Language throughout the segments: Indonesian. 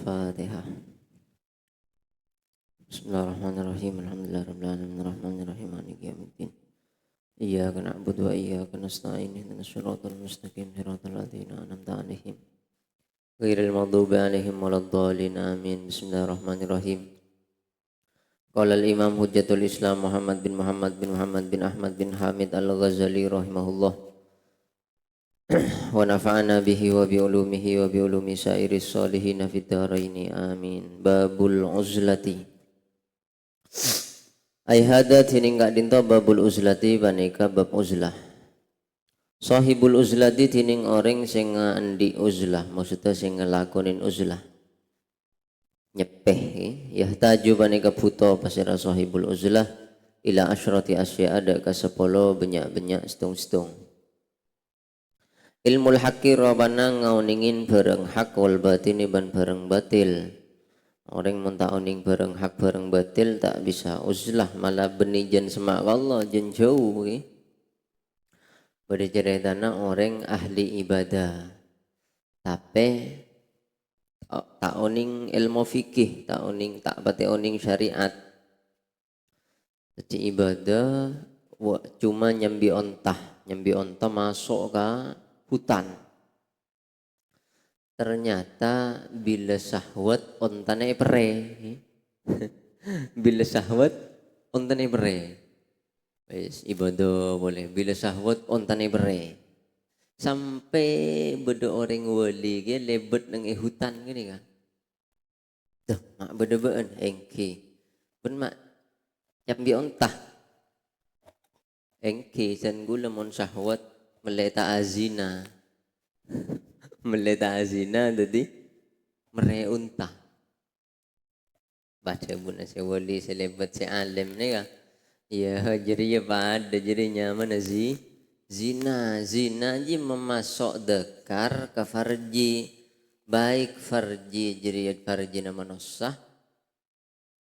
Al-Fatihah. Bismillahirrahmanirrahim. Alhamdulillahirabbil alamin arrahmanirrahim maliki yaumiddin. Iyyaka na'budu wa iyyaka nasta'in ihdinas siratal mustaqim siratal ladzina an'amta 'alaihim ghairil maghdubi 'alaihim waladdallin amin. Bismillahirrahmanirrahim. Qala al-Imam Hujjatul Islam Muhammad bin Muhammad bin Ahmad bin Hamid Al-Ghazali rahimahullah. Wa nafa'ana bihi wa bi ulumihi wa bi ulumi sairis sholihin fid dharain amin. Babul uzlati ai hadat hining gak dinto babul uzlati banika bab uzlah. Sahibul uzlati tining orang sing andi uzlah, maksudnya sing ngelakonin uzlah nyepeh yahtaju banika buta pasira sahibul uzlah ila asyrati asya ada ka 10 benyak-benyak setung-setung. Ilmul haqqi robana ngauningin bareng hak wal batini ban bareng batil. Orang mun tak oning bareng hak bareng batil tak bisa uzlah, malah benih jen semak Allah jen jauh berceritana orang ahli ibadah tapi tak oning ilmu fikih, tak pati oning syariat. Jadi ibadah cuma nyambi ontah masuk ke hutan. Ternyata bila syahwat ontane pere. Bila syahwat ontane pere. Wis ibadah boleh. Bila syahwat ontane pere. Sampai beda orang wali ke lebet nang hutan gini kan. Tuh mak beda-bean engki. Ben mak nyambi ontah. Engki san gula mon syahwat meleta azina. Meleta azina tadi mere unta. Baca buna si wali selebat si alim ni kan. Ya jadi ya pada jadi nyaman zina ji memasok dekar ke farji, baik farji jadi farji nama nosah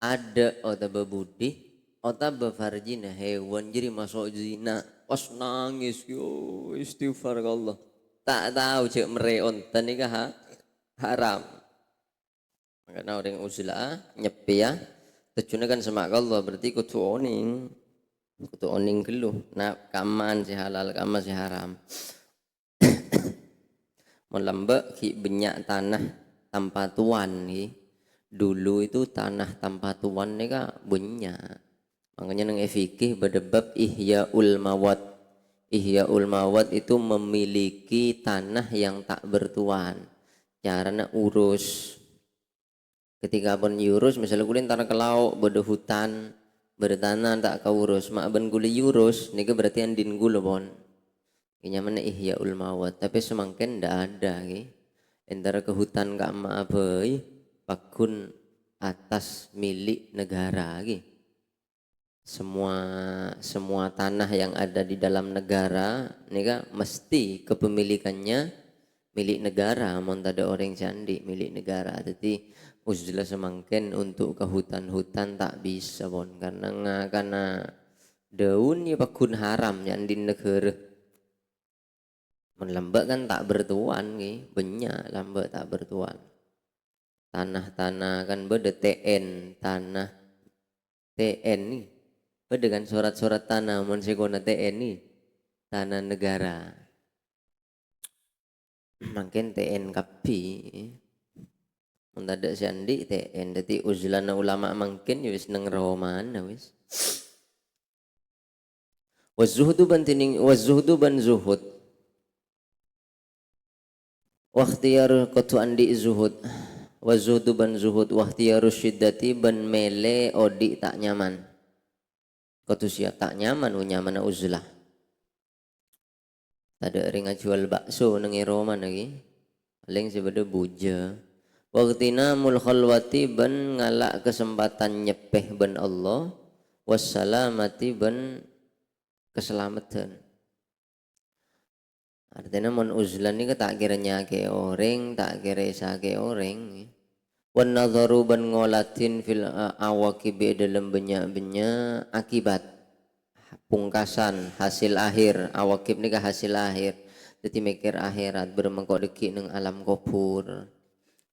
ada atau babudi atau farji na hewan jadi masuk zina pas nangis yo istighfar Allah. Tak tahu cek mereon tani kah haram. Makanya orang uzlah nyepi ya. Tejuna kan semak Allah berarti kutu oning keluh. Nah kaman si halal kaman si haram. Melembek ki benyak tanah tanpa tuan ki. Dulu itu tanah tanpa tuan ni kah benyak. Makanya nang fikih berdebab ihyaul mawat. Ihyaul mawat itu memiliki tanah yang tak bertuan. Caranya urus. Ketika pun yurus, misalnya kulin tanah ke lauk, beda hutan, bertanah tak kau urus. Mak ben kuli yurus, ni berarti andin gula pon. Ini mana ihyaul mawat. Tapi semakin ndak ada. Antara ke hutan kak ma abai, pakun atas milik negara. Semua tanah yang ada di dalam negara nika mesti kepemilikannya milik negara, mon ada orang candi milik negara. Jadi uzlah semangken untuk ke hutan-hutan tak bisa pon karena daun ya pakun haram yang di negara. Mon lembek kan tak bertuan banyak lembek tak bertuan. Tanah-tanah kan beda TN, tanah TN nih. Dengan surat-surat tanah monsekona TNI tanah negara makin TN kapi mendadak sandi TN jadi uzlana ulama makin wis neng roman wis wazuhdu ban zuhud wakhtiyar qatu andi zuhud wazuhdu ban zuhud wakhtiyar syiddati ban mele odi tak nyaman. Kau siap tak nyaman, nyaman uzlah. Ada ringan jual bakso nengi Roma lagi, paling sebeda buja. Waktina mul khalwati ban ngalak kesempatan nyepeh ban Allah, wassalamati ban keselamatan. Artinya mon uzlah ni tak kiranya ke orang, tak kira ke orang. Wan nadharu ban ngolatin fil awaqibi dalam banyak-banyak akibat pungkasan hasil akhir awakib ni hasil akhir jadi mikir akhirat bermengkok deki neng alam kubur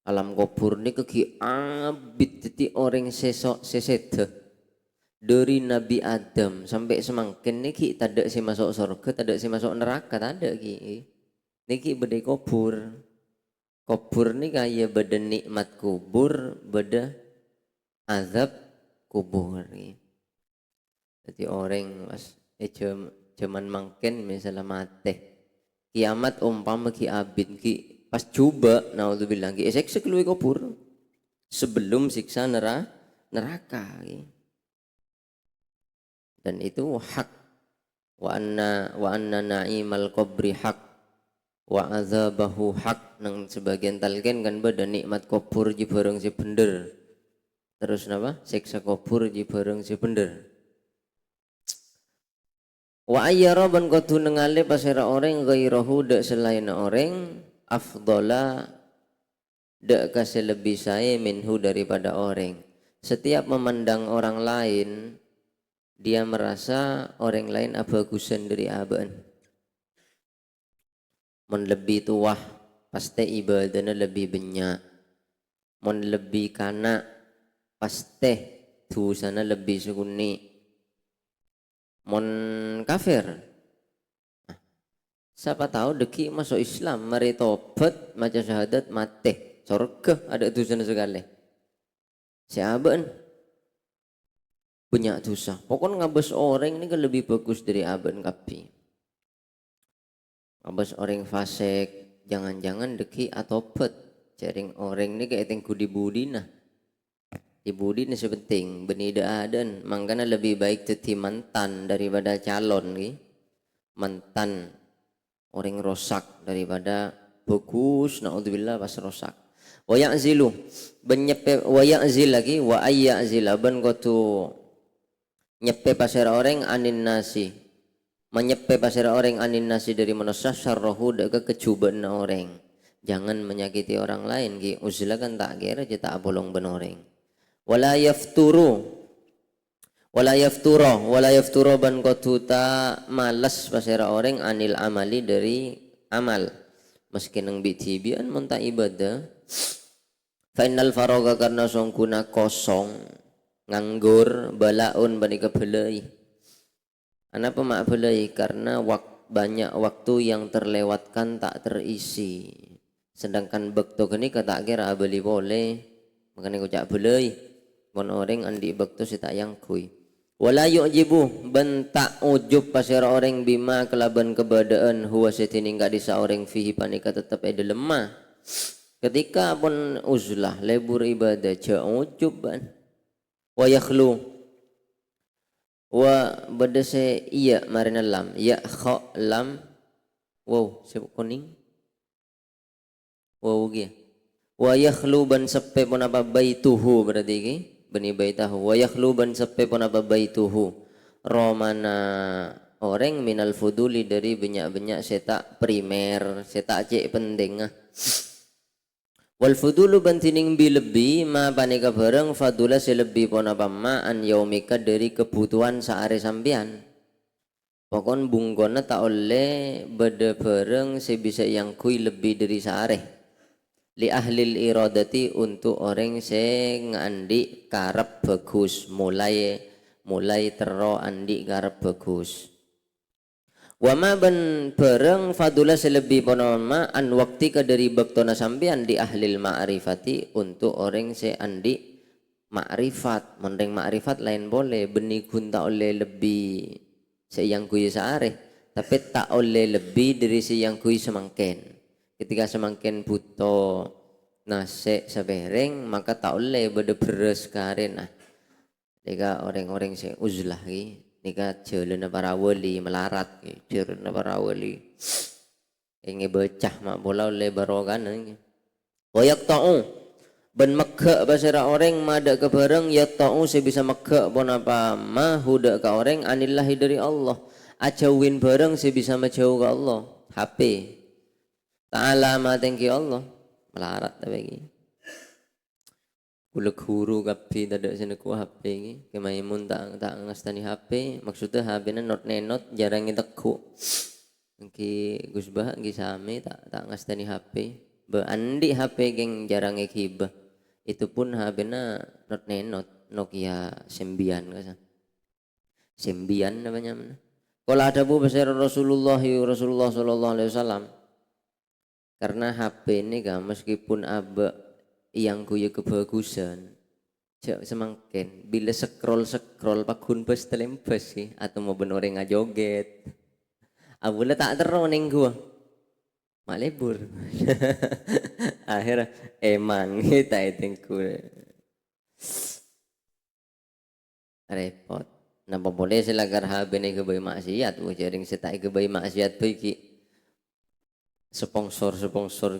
alam kubur ni ki abid jadi orang sesok sesede dari Nabi Adam sampai semangkin niki tidak si masuk surga, tidak si masuk neraka, tidak ki. Niki beda kubur. Kubur ni kaya beda nikmat kubur, beda azab kubur. Jadi orang mas cuman mangkin misalnya mati. Kiamat umpama ki abid ki pas coba naudzubillah ki siksa keluar kubur sebelum siksa neraka ki. Dan itu hak wa anna na'imal qabri hak wa azabahu hak nang sebagian talqin kan beda nikmat kubur ji bareng si bener. Terus napa? Siksa kubur ji bareng si bener. Wa ayyara ban kudu ningali pasira orang ghairahu dak selain orang afdala dak kasih lebih saya minhu daripada orang. Setiap memandang orang lain dia merasa orang lain abagusan dari abaan. Mon lebih tua pasti ibadahnya lebih banyak. Mon lebih kanak pasti dosanya lebih sukuni. Mon kafir. Nah, siapa tahu deki masuk Islam, mari tobat, maca syahadat, mati. Surga ada dosanya sekali. Siapaan? Banyak dosa. Pokoknya ngabas orang ini kan lebih bagus dari aban kapi. Ngabas orang fasik, jangan-jangan deki atobat. Jaring orang ini kayak tengku di budi nah. Di budi ini sepenting, benida adan. Makanya lebih baik jadi mantan daripada calon ki. Mantan orang rosak daripada bagus. Naudzubillah pas rosak. Wa ya'zilu benyepe wa ya'zil lagi wa ayya'zila ben kotu nyepe pasir orang anin nasi menyepe pasir orang anin nasi dari manusia syarrahu deka kecubaan orang. Jangan menyakiti orang lain ki uzlah kan tak kira kita bolong benoreng. Wala yafturu ban kotu ta malas pasir orang anil amali dari amal meski nang bitibian munta ibadah fa innal faraga karena songkuna kosong nganggur balaun bani kebelai. Kenapa mak belai? Karena banyak waktu yang terlewatkan tak terisi. Sedangkan bekto kini kata kira beli boleh, makanya kocak belai. Mon orang andi bekto si tak yang kui. Wala yu'jibu bentak ujub pasir orang bima kelaban kebadaan huwa setini enggak disa orang fihi panika tetap ada lemah. Ketika pun uzlah lebur ibadah ja ujub ban. Wa yakhlu wa badase iya marina lam ya kha lam wow sebut kuning wow ge wa yakhlu ban sepe pun apa baituhu berarti ki bani baitahu wa yakhlu ban sepe pun apa baituhu romana orang minal fuduli dari banyak-banyak setak primer setak cek penting wal fudulu bantining bi lebih ma panika bareng fadula selebih pon apa ma an yaumika dari kebutuhan sehari sampean. Pokon bungkona tak oleh beda bareng sebisa yang kui lebih dari sehari. Li ahlil iradati untuk orang sing andi karep bagus mulai tero andi karep bagus. Wama ban bareng fadula selebih ponoma an waktu ke dari baktona sampean di ahlil ma'rifati untuk orang se andi ma'rifat mendeng ma'rifat lain boleh benih gunta oleh lebih se yang kui saare tapi tak oleh lebih dari si yang kui semangken ketika semangken buto nase sebereng maka tak oleh beda beres karena jika orang-orang se uzlah ki nika jalan para wali melarat jalan para wali ingin becah mak bola oleh barogan wayak ta'u ben megak basara orang madak kebareng ya ta'u sebisa megak pun apa ma hudak ka orang anillahi dari Allah ajauin bareng sebisa majauh ke Allah HP ta'ala ma tengki Allah melarat tapi kula guru kabeh dadak seneku HP iki kemaimun tak ngastani HP maksudnya HP ne not nenot jarang tekuk iki Gus Bah iki sami tak ngastani HP be andi HP geng jarang hibah. Itu pun HP-na not nenot Nokia 9 kasa. 9 namanya mana? Kalau ada bu besar Rasulullah Sallallahu Alaihi Wasallam, karena HP ini kan meskipun abe yang kuya kebagusan, cek semangkin bila scroll pakun bus telempes sih atau mau bener ngajoget, abula tak teroning gua, malebur, akhirnya emang kita itu repot. Nah, boleh selagar habe ni ke bayi maksiat, jaring setai ke bayi maksiat tu ki sponsor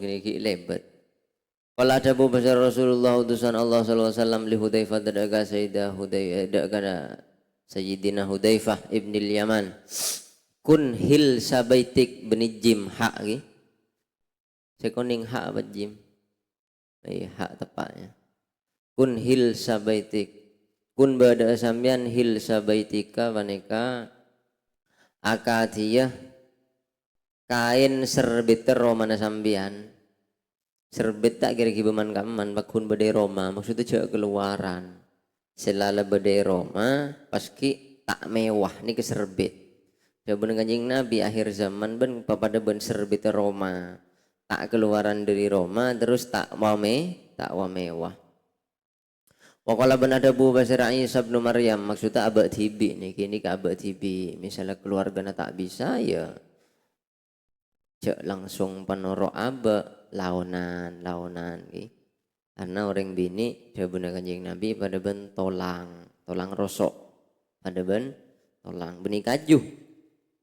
gini lebet. Kalau ada bu besar Rasulullah utusan Allah sallallahu alaihi wasallam li Hudzaifah daga Sayyidah daga Sayyidina Hudzaifah ibnil Yaman. Kun hil sabaitik benijim hak ki. Sekoning hak apa jim? Hak tepatnya. Kun hil sabaitik. Kun bada sambian hil sabaitika waneka akadiyah kain serbit romana sambian serbit tak kira kibaman kaman bakun bade Roma maksudnya cek keluaran selala bade Roma paski tak mewah ni ke serbit coba kanjing Nabi akhir zaman ben pada ben serbit Roma tak keluaran dari Roma terus tak mewah. Wakala ben ada bu basir Isa bin Maryam maksudnya abad tibi nih kini ke abad tibi misalnya keluarga na tak bisa ya cek langsung panoro abad launan ki karena orang bini coba kanjeng Nabi pada ben tolang rosok pada ben tolang benih kaju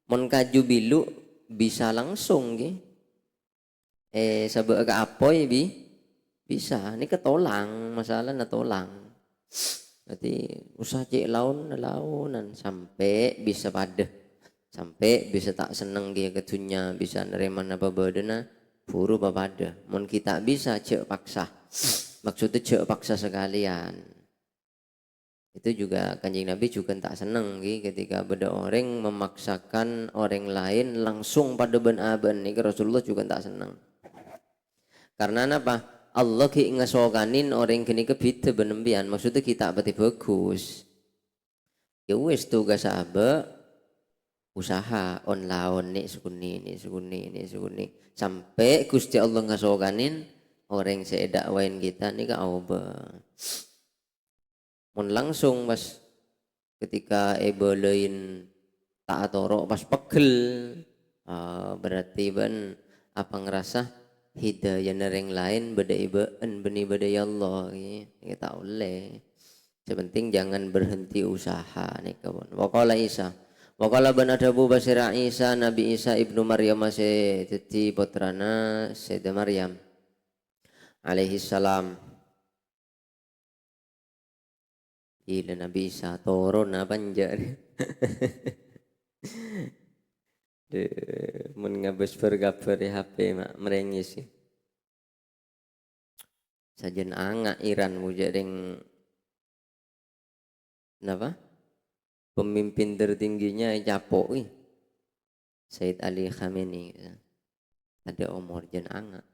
mon kaju bilu bisa langsung ki sabak ke apoy bisa ini ketolang masalah na tolang. Berarti usaha cek launan sampai bisa pada sampai bisa tak seneng dia ketunya bisa nerima apa badana buru pada mon kita bisa cek paksa maksudnya cek paksa sekalian itu juga kanjeng Nabi juga tak seneng ketika beda orang memaksakan orang lain langsung pada ben nih Rasulullah juga tak seneng karena apa Allah ki ngasokanin orang kini kebita benembian maksudnya kita berarti bagus ya wes tugas apa usaha on laon nih sukuni sampai Gusti Allah ngasokanin orang sedakwain kita nih ke auba mun langsung pas ketika ebelein tak atorok pas pegel berarti ben apa ngerasa hidayah nereng lain beda ibaan benih beda ya Allah kita oleh sepenting jangan berhenti usaha nih kawan wakala Isa wakala ban ada bu basira Isa Nabi Isa ibnu Maryam masih teti putrana Sayyidah Maryam alaihi salam ila Nabi Isa turun apa banjar mun ngabes bergabar di HP mak merengis sajen angak Iran mujaring napa pemimpin tertingginya capok Said Ali Khamenei ada umur jen angak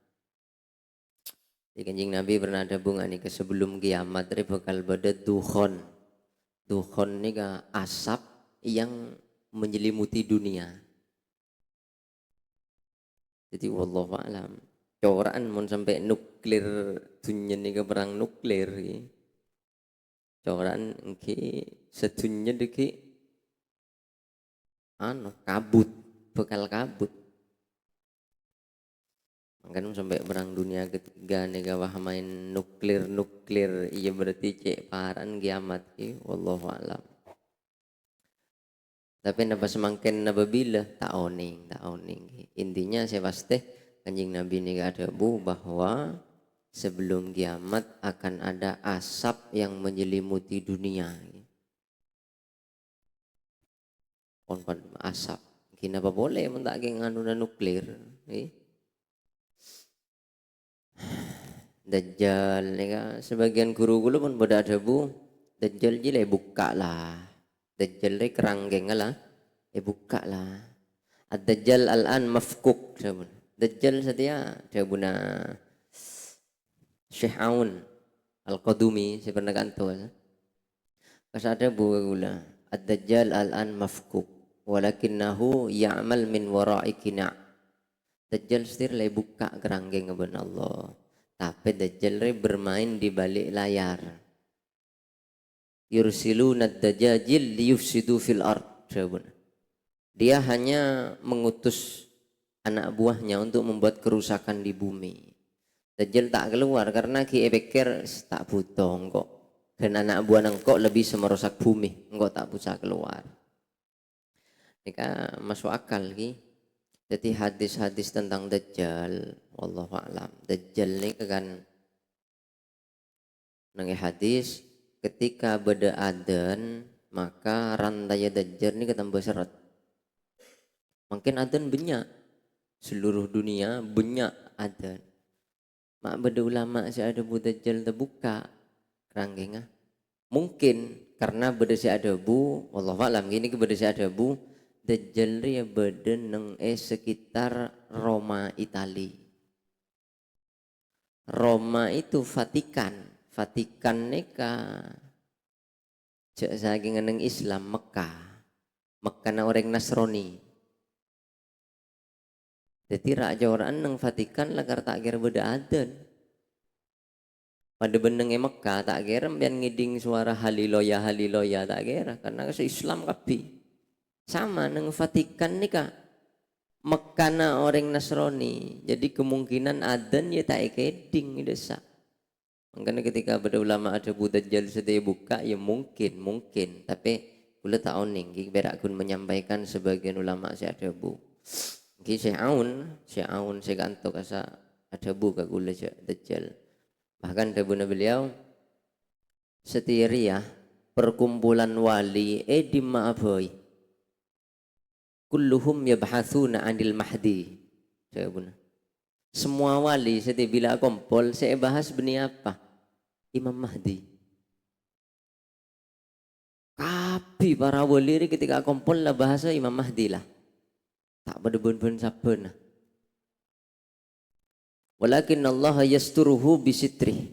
di kanjeng Nabi pernah ada bunga nih ke sebelum kiamat ini bakal bada dukhon ini ka asap yang menyelimuti dunia. Jadi wallahu alam. Coran mun sampai nuklir dunia ni ke perang nuklir ki. Coran engki sedunya deki kabut, bakal kabut. Makanya sampai perang dunia ketiga nih kawah main nuklir iya berarti cek paran kiamat ki wallahu alam. Tapi napa semakin napa bila tak oning. Intinya saya pasti kanjeng Nabi ini ada bu bahwa sebelum kiamat akan ada asap yang menyelimuti dunia. Asap. Kenapa boleh mentak nganu nuklir? Dajjal sebagian guru pun pada ada bu Dajjal jile buka lah. Dajjal le keranggeng lah, buka lah. Ad-Dajjal al-an mafkuk. Dajjal setia, sabuna Syekh Aun Al-Qadumi saya pernah kantor kas ada buah gula ad-dajjal al-an mafkuk walakinnahu ya'mal min wara'i kina' dajjal setir lay buka keranggeng ngebun Allah tapi dajjal bermain di balik layar yursiluna ad-dajjal liyufsidu fil ard dia hanya mengutus anak buahnya untuk membuat kerusakan di bumi. Dajjal tak keluar karena ki pikir tak butuh kok. Dan anak buah nengkok lebih semerusak bumi, engkau tak bisa keluar. Nika masuk akal ki. Jadi hadis-hadis tentang Dajjal, wallahu a'lam. Dajjal ini kan nang hadis ketika beda adan maka rantai Dajjal ini ketambah seret. Mungkin adan banyak seluruh dunia banyak adan. Mak beda ulama saya ada Dajjal terbuka keranggengah. Mungkin karena beda si ada bu, wallahu a'lam gini ke beda si ada bu. Dajjal ya beda neng sekitar Roma Itali. Roma itu Vatikan. Vatikan neka cek saking neng Islam Mekah. Mekah na orang Nasrani. Jadi raja orang neng Vatikan lagar tak kira beda adan. Pada benenge Mekah tak kira biar ngiding suara haliloya tak kira karena ke Islam kapi. Sama neng Vatikan nih kak Mekah na orang Nasrani. Jadi kemungkinan adan ya tak keding desa. Makanya ketika pada ulama ada Dajjal sedaya buka ya mungkin tapi kula tak oning berak kun menyampaikan sebagian ulama saya ada bu. Ki Syekh Aun saya kantok asa ada bu ka kula Dajjal. Bahkan tabuna beliau setiri ya perkumpulan wali di ma'aboy kulluhum yabhatsuna 'anil mahdi. Tabuna semua wali setiap bila kumpul saya bahas benih apa? Imam Mahdi. Tapi para wali ketika kumpul lah bahasa Imam Mahdi lah. Tak pada bun-bun sabun. Walakin Allah yasturuhu bisitri.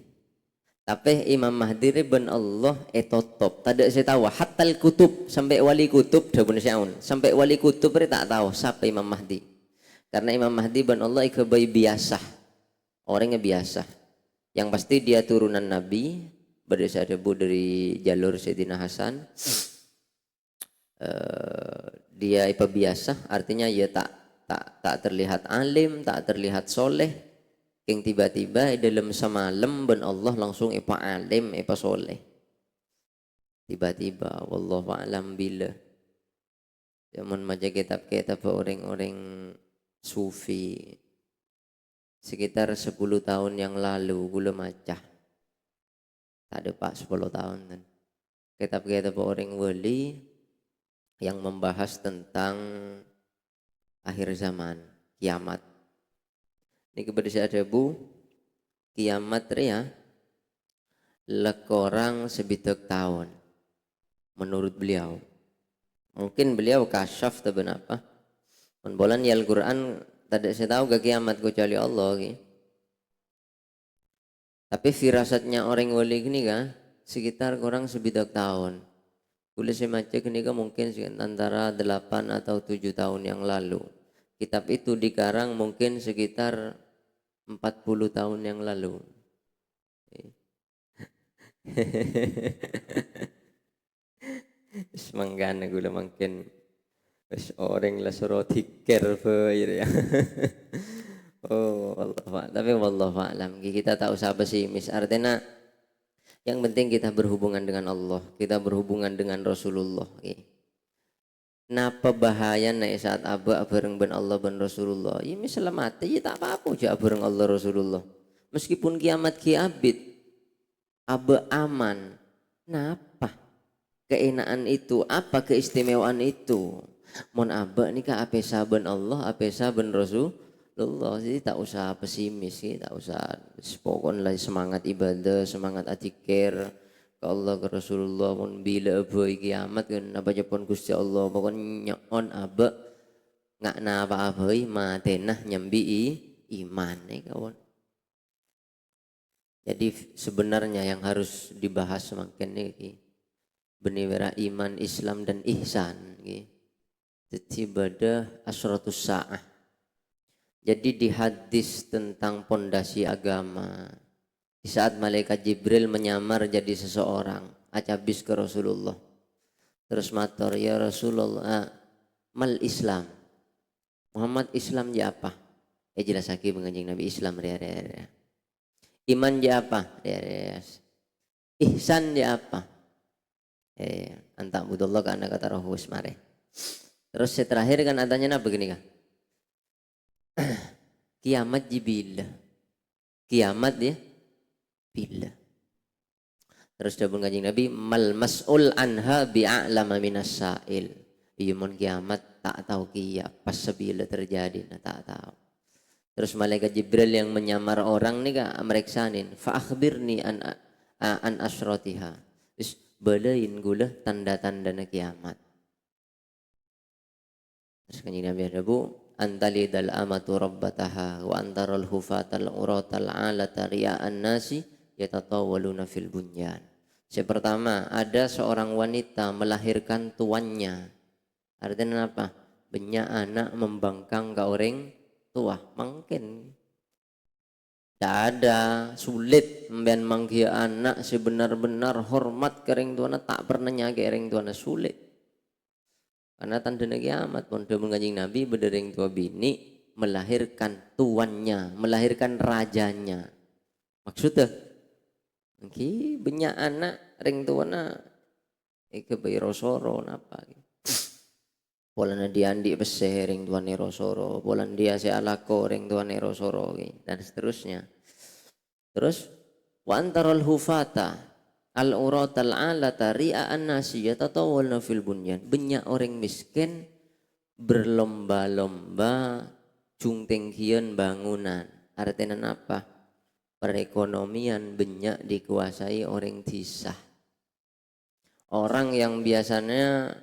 Tapi Imam Mahdi ben Allah etotop. Tidak saya tahu. Hatta kutub sampai wali kutub dah pun syaun. Sampai wali kutub tak tahu siapa Imam Mahdi. Karena Imam Mahdi ben Allah ikabai biasa. Orangnya biasa. Yang pasti dia turunan Nabi. Berdasar debu dari jalur Sayyidina Hasan. Dia ipa biasa. Artinya ya tak terlihat alim. Tak terlihat soleh. Yang tiba-tiba dalam semalam ben Allah langsung ipa alim, ipa soleh. Tiba-tiba wallahu a'lam bila. Zaman maca kitab-kitab orang-orang sufi sekitar 10 tahun yang lalu gula maca. Tak ada pak 10 tahun kan. Kitab-kitab orang wali yang membahas tentang akhir zaman, kiamat. Ini kepada saya ada bu, kiamat ya lekorang sebitek tahun menurut beliau. Mungkin beliau kasyaf atau apa. Menbolan ya Al-Quran tidak saya tahu ke kiamat kecuali Allah. Tapi firasatnya orang wali ini kan sekitar kurang sebidak tahun. Boleh saya baca ini kan mungkin antara 8 atau 7 tahun yang lalu. Kitab itu dikarang mungkin sekitar 40 tahun yang lalu. Semanggana gula mungkin orang lah suruh tikir ya. Oh Allah, tapi wallahu a'lam kita tak usah pesimis. Artinya yang penting kita berhubungan dengan Allah, kita berhubungan dengan Rasulullah. Napa bahaya naik saat abah bareng ben Allah ben Rasulullah? Ya misalnya mati ya tak apa-apa aja bareng Allah Rasulullah. Meskipun kiamat kiabit, abah aman. Napa keenaan itu? Apa keistimewaan itu? Mon abah ni ka apesa ben Allah, apesa ben Rasulullah. Jadi tak usah pesimis, tak usah pokoknya lah semangat ibadah, semangat atikir ke Allah ke Rasulullah mun bila boy kiamat kan apa japon Gusti Allah pokoknya on aba ngak na apa aboy matenah nyambi iman kawan. Jadi sebenarnya yang harus dibahas semakin ini benewera iman, Islam dan ihsan. Jadi pada asyratus sa'ah. Jadi di hadis tentang pondasi agama, di saat malaikat Jibril menyamar jadi seseorang, acabis ke Rasulullah. Terus matur, ya Rasulullah, mal Islam. Muhammad Islam ya apa? Jelas lagi menganjing Nabi Islam ya. Iman ya apa? Ya. Ihsan ya apa? Anta budullah karena kata roh mare. Terus terakhir kan adanya apa begini kan? Kiamat jibil. Kiamat ya bila. Terus dia Kanjeng Nabi mal mas'ul anha bi'a'lama minas sa'il. Iya mon kiamat tak tahu kia pas sebila terjadi nah tak tahu. Terus malaikat Jibril yang menyamar orang nih kak mereksanin fa akhbirni an asyratiha. Terus balain gula tanda-tanda kiamat. Terus Kanjeng Nabi ada bu antalidal amatu rabbataha wa antarul hufatal uratal alata riya'an nasi yatatawaluna fil bunyan. Yang pertama, ada seorang wanita melahirkan tuannya. Artinya apa? Banyak anak membangkang ke orang tua. Mungkin tidak ada, sulit membian mangkia anak sebenar-benar hormat ke orang tuana, tak pernah nyagi orang tuana, sulit. Karena tanda kiamat pun Kanjeng Nabi berdering tua bini melahirkan tuannya, melahirkan rajanya. Maksudnya, banyak anak ring tuana ike bayi rosoro napa? Polan dia andi beseh ring tuane rosoro, polan dia se alako ring tuane rosoro dan seterusnya. Terus wa antarul hufata al uratal alata ria'an nasi yatatawalna fil bunyan. Banyak orang miskin berlomba-lomba jungtengkian bangunan. Artinya apa? Perekonomian banyak dikuasai orang tisah. Orang yang biasanya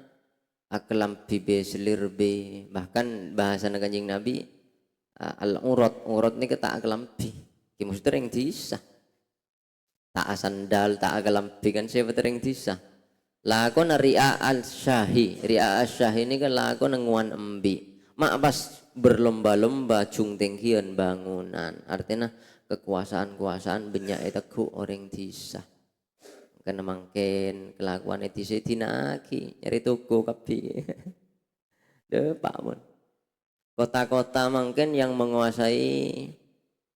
aklam bibe selirbe, bahkan bahasa Kanjeng Nabi al urat ni kata aklam bi. Maksudnya orang tisah. Tak sandal, tak akalampi kan siapa tering tisah. Lakon ri'a al-syahi. Ri'a al-syahi ini kan lakon nguan embi. Mak pas berlomba-lomba jungtengkian bangunan. Artinya kekuasaan-kekuasaan banyak itu orang tisah. Karena mungkin kelakuan itu saya tinaki. Nyari toko kapi. Pak mun. Kota-kota mungkin yang menguasai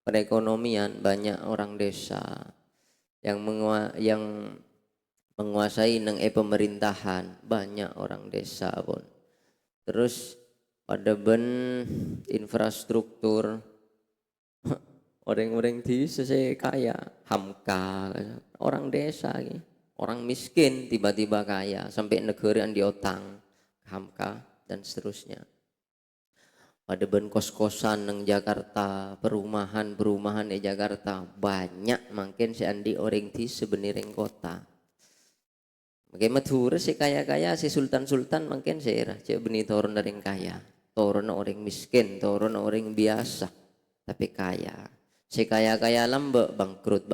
perekonomian banyak orang desa. Yang menguasai neng pemerintahan banyak orang desa pun. Terus pada infrastruktur orang-orang di selesai kaya hamka orang desa orang miskin tiba-tiba kaya sampai negara yang diotang hamka dan seterusnya. Pada kos-kosan neng Jakarta, perumahan di Jakarta banyak makin seandi orang di sebenarnya kota. Bagaimana matur si kaya-kaya si sultan-sultan makin seirah cek benih turun dari kaya, turun orang miskin, turun orang biasa tapi kaya. Si kaya-kaya lambek bangkrut.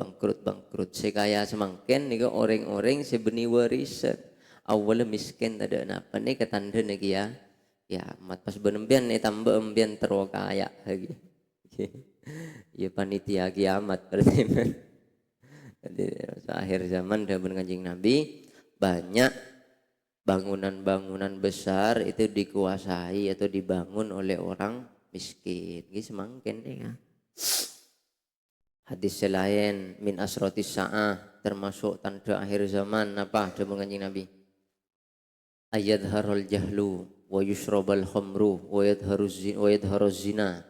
Si kaya semakin nih orang-orang sebenih warisan. Awalnya miskin tak ada apa nih ketanda nih ya mat pas benembian nih tambah embian terwakaya lagi. Ya panitia kiamat berarti. Jadi akhir zaman dah Kanjeng Nabi banyak bangunan-bangunan besar itu dikuasai atau dibangun oleh orang miskin. Gitu semakin nih ya. Hadis lain min asrotis sa'ah termasuk tanda akhir zaman apa dah Kanjeng Nabi. Ayadharul jahlu wa yushrabal khamru wa yadharuz zina.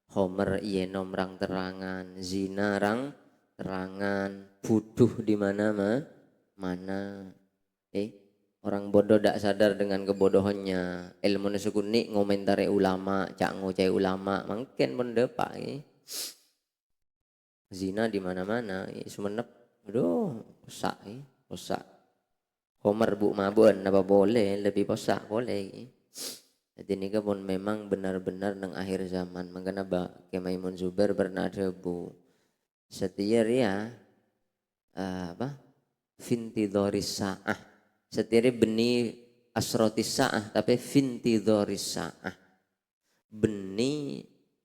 Homer yenom rang terangan, zina rang terangan, buduh di mana orang bodoh tak sadar dengan kebodohannya. Ilmu nesukuni ngomentari ulama, cak ngoceh ulama, mungkin pun depak zina di mana-mana, sumenep, aduh, posak. Homer bu mabun apa boleh lebih posak boleh. Jadi ini pun memang benar-benar nang akhir zaman. Makanya Kemaimun Zubair pernah debu. Setia ya apa? Fintidhoris sa'ah. Setiri beni asrotis sa'ah tapi fintidhoris sa'ah. Beni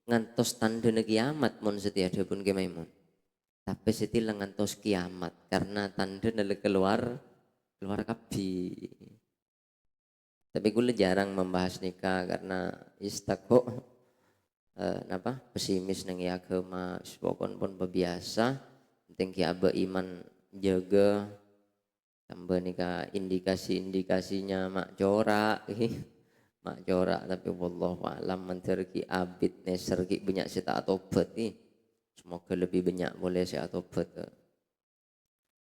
ngantos tandane kiamat mun setiada pun kemaimun. Tapi setila ngantos kiamat karena tandane keluar kabi. Tapi gue jarang membahas nikah karena istakho pesimis nang agama sepokon pun biasa. Penting ki aba iman jaga tambah nikah indikasinya mak corak mak corak tapi wallahu alam menterki abid neser ki banyak sita tobat semoga lebih banyak boleh saya tobat ke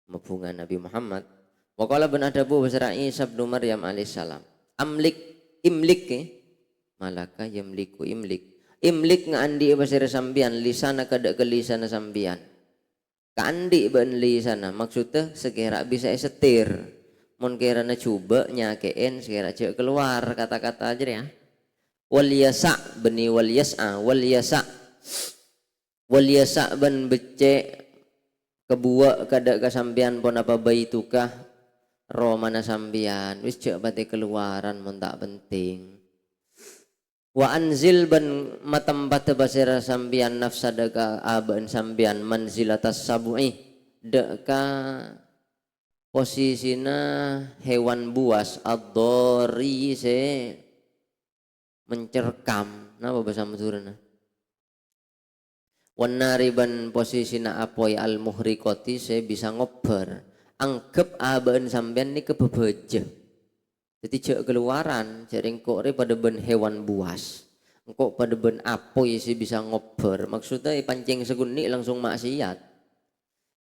mabungan Nabi Muhammad wa qala bin adabu basra Isa bin Maryam alaihissalam imlik malaka yamliku imlik ngandi basira sambian lisana kada kelisana sambian kandi ben lisana maksudnya sekira bisa setir mun kira na coba nyakein sekira cek keluar kata-kata aja ya wal yasa beni wal yasa ben becek kebuak kada kasambian pun apa baitukah romana sambian wis cek bate keluaran mun tak penting wa anzil ban matambat basira sambian nafsadaka aban sambian manzilatas sabu'i deka posisina hewan buas ad-dhari se mencerkam napa bahasa Madurana wan nariban posisina apoy al muhriqati se bisa ngobar anggap aban sambian ni kebebeje. Jadi cek keluaran, jaring kore pada ben hewan buas, engkau pada ben apoy sih bisa ngobar. Maksudnya pancing seguni langsung maksiat,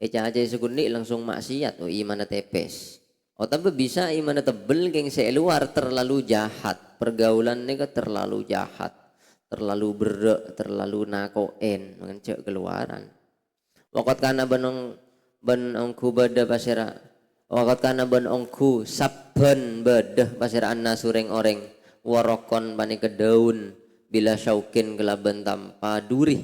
aja seguni langsung maksiat. Oh imana tepes. Oh tapi bisa imana tebel geng luar terlalu jahat, pergaulan ini kan terlalu jahat, terlalu berek, terlalu nakoen, dengan cek keluaran. Wakat kana ben ongku bada pasira. Wakat kana ben ongku saben bedah pasiraan nasureng oreng warokon bani ke daun bila syaukin kelaban tanpa duri.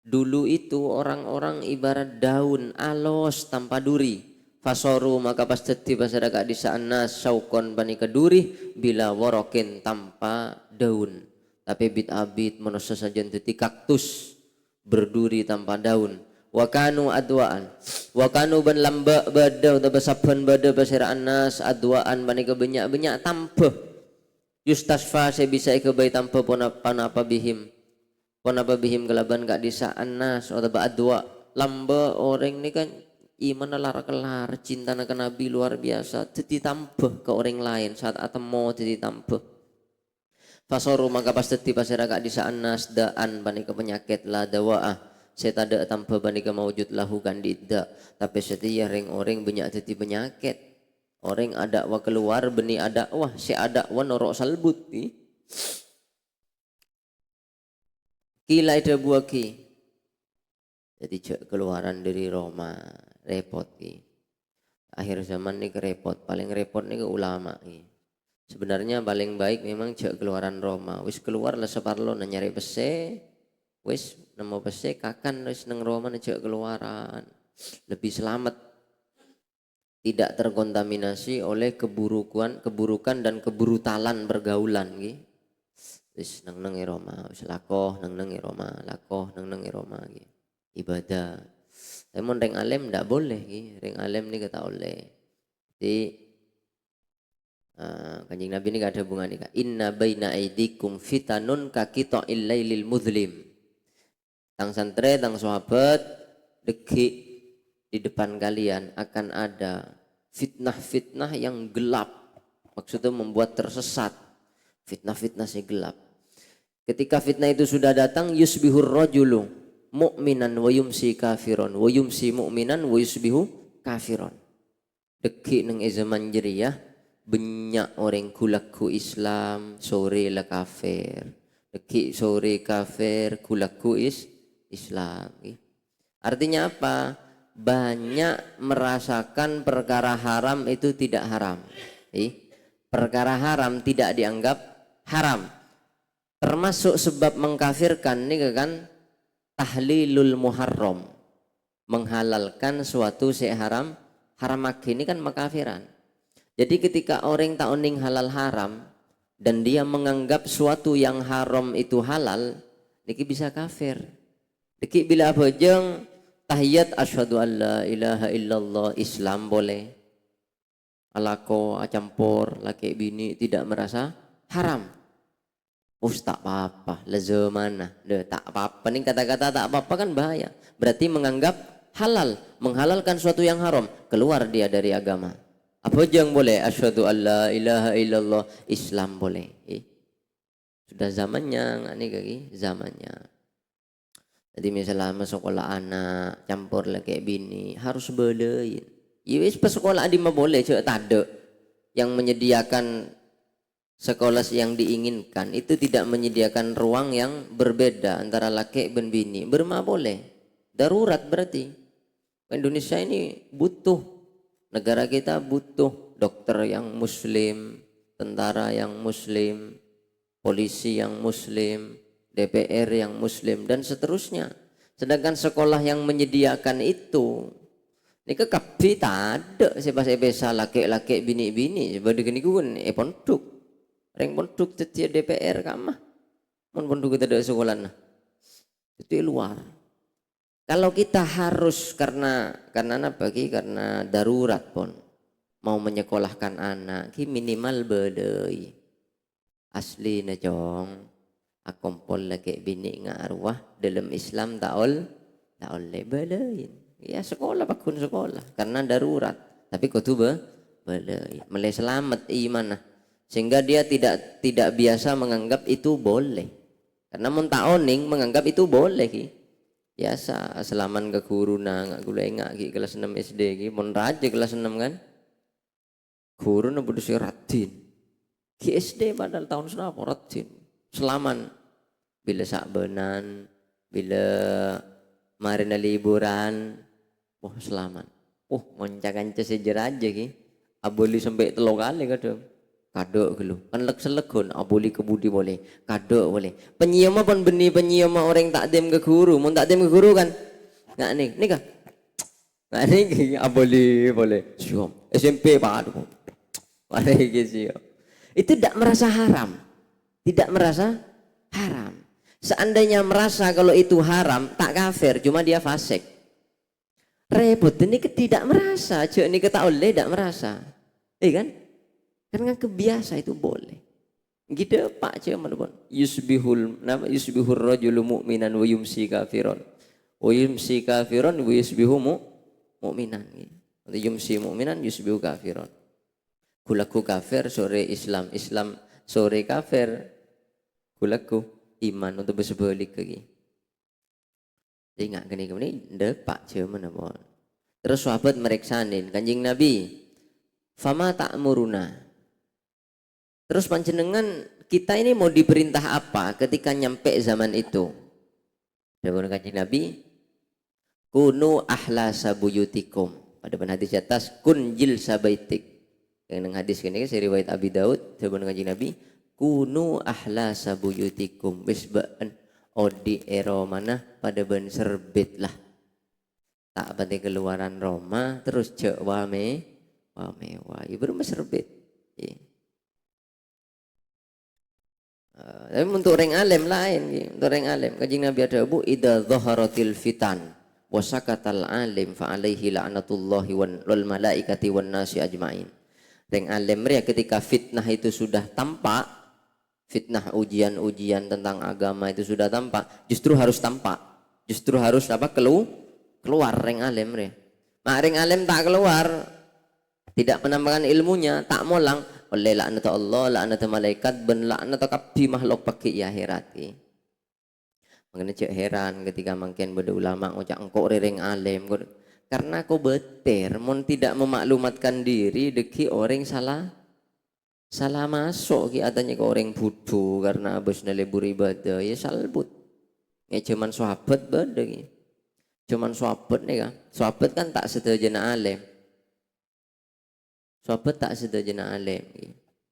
Dulu itu orang-orang ibarat daun alos tanpa duri. Fasoru maka pas teti pasira kak di sana syaukon bani ke duri bila warokin tanpa daun. Tapi bit abit manusia saja teti kaktus berduri tanpa daun. Wakanu adwaan wakanu ban lamba bada atau saban bada basiraan nas adwaan bani kebenyak tanpa yustasfa saya bisa kebaik tanpa pon apa bihim kelaban gak disaan nas atau adwa lamba orang ni kan iman lar kelar cinta nak nabi luar biasa teti tanpa ke orang lain saat atemo teti tanpa fasoru maka pas teti pasira gak disaan nas daan bani ke penyakit la dawaah saya tak ada tanpa banding mewujud lahukan tidak tapi setia ring orang banyak teti penyakit orang ada wa keluar beni ada wah si ada wa norok salbut kila itu buah ki jadi keluaran dari Roma repot ki akhir zaman ni repot paling repot ni ke ulama ki sebenarnya paling baik memang keluaran Roma wis keluar lah separlo nyari bese wis nemu bese kakan wis neng Roma nejak keluaran lebih selamat tidak terkontaminasi oleh keburukan dan kebrutalan pergaulan nggih wis neng Roma wis lakoh neng Roma nggih ibadah emon reng alim ndak boleh nggih reng alim ni kata oleh jadi Kanjeng Nabi ini gak ada hubungan ini inna baina aidikum fitanun kakita'il lailil muzlim tang santre, tang sahabat, deki di depan kalian akan ada fitnah-fitnah yang gelap. Maksudnya membuat tersesat. Fitnah-fitnah yang gelap. Ketika fitnah itu sudah datang, yusbihur rajulu mu'minan wa yumsi kafiron, wa yumsi mu'minan wa yusbihu kafiron. Deki nang zaman jeriyah, banyak orang kulaku Islam, sore lah kafir. Deki sore kafir, kulaku Islam. Artinya apa? Banyak merasakan perkara haram itu tidak haram. Perkara haram tidak dianggap haram. Termasuk sebab mengkafirkan ini kan tahlilul muharram. menghalalkan suatu sing haram, haram maki ini kan makafiran. Jadi ketika orang tak oning halal haram dan dia menganggap suatu yang haram itu halal, niki bisa kafir. Niki bila bojong tahiyat asyhadu alla ilaha illallah Islam boleh. Alako campur laki bini tidak merasa haram. Tak apa-apa, lezo mana? Tak apa-apa, nih kata-kata tak apa-apa kan bahaya. Berarti menganggap halal, menghalalkan suatu yang haram, keluar dia dari agama. Apa yang boleh? Asyhadu alla ilaha illallah Islam boleh. Sudah zamannya, nggak nih kaki zamannya. Jadi misalnya masuk sekolah anak, campur laki bini, harus belain. Yes, sekolah di mah boleh, cek tade yang menyediakan sekolah yang diinginkan itu tidak menyediakan ruang yang berbeda antara laki dan bini. Berma boleh, darurat berarti. Indonesia ini butuh, negara kita butuh dokter yang muslim, tentara yang muslim, polisi yang muslim, DPR yang muslim dan seterusnya. Sedangkan sekolah yang menyediakan itu ini ke kapi tak ada sebasa laki-laki bini-bini sebagai gini gue pondok reng pondok setiap DPR kamah mon pondok kita ada sekolah nah itu luar. Kalau kita harus karena apa ki karena darurat pun mau menyekolahkan anak ki minimal bedai asli na jong akompol laki bini ngarwah dalam Islam tak oleh belain. Ya sekolah bakun sekolah karena darurat. Tapi kudu boleh selamat iman sehingga dia tidak biasa menganggap itu boleh. Karena mun taoning menganggap itu boleh ki. Biasa selaman ke guru na nggak gulai nggak ki kelas 6 SD ki mun raja kelas 6 kan. Guru na bodoh si ratin. Ki SD padahal tahun berapa ratin. Selaman bila sakbenan bila marina liburan. Oh selamat. Moncakan sejer aja ki. Aboli sampai 3 kali kadang. Kado gitu. Kan lek-selegon aboli kebudi boleh. Kado boleh. Penyiama pun benih penyiama orang takdim ke guru. Mau takdim ke guru kan. Nggak nih kah? Nggak nih aboli boleh. Siom. SMP pak. Ada gitu. Itu tidak merasa haram. Tidak merasa haram. Seandainya merasa kalau itu haram tak kafir. Cuma dia fasik. Repot ini tidak merasa, cek ini kata oleh tidak merasa, kan? Karena kebiasa itu boleh. Gitu pak cek mana pun. Yusbihul rajulu mu'minan wa yumsi kafiron, wa yumsi kafiron wa yusbihu mu'minan. Atau yumsi mu'minan yusbihu kafiron. Kulaku kafir sore Islam, Islam sore kafir. Kulaku iman untuk bersebalik lagi. Jadi nggak gini depak cuman apa. Terus sahabat meriksain kanjeng Nabi, fama ta'muruna. Terus panjenengan kita ini mau diperintah apa ketika nyampe zaman itu? Dawuh kanjeng Nabi, kunu ahla sabuyutikum. Pada hadis atas kun jil sabaitik. Yang hadis ini seri riwayat Abi Daud, dawuh kanjeng Nabi, kunu ahla sabuyutikum wisba'an. Odi ero mana pada ben serbit lah tak pada keluaran Roma terus cek wame baru serbit tapi untuk orang alim lain untuk orang alim kanjeng Nabi ada bu idza dhaharatil fitan wasakatal alim fa alaihi la'natullahi wal malaikati wan nasi ajmain. Orang alim mereka ketika fitnah itu sudah tampak, fitnah ujian-ujian tentang agama itu sudah tampak, justru harus tampak, justru harus apa keluar reng alim re. Mak reng alim tak keluar, tidak menambahkan ilmunya, tak molang oleh laknat Allah, laknat malaikat, ben laknat kabeh makhluk pakai akhirat ki. Mengenai cek heran ketika makin beda ulama ngocak engkau reng alim, karena kau beter, mon tidak memaklumatkan diri deki orang salah masuk ki adanya ke orang bodoh karena habis libur ibadah ya salbut ya cuman sahabat beda ki cuman sahabat nih kan sahabat kan tak sedajana alim sahabat tak sedajana alim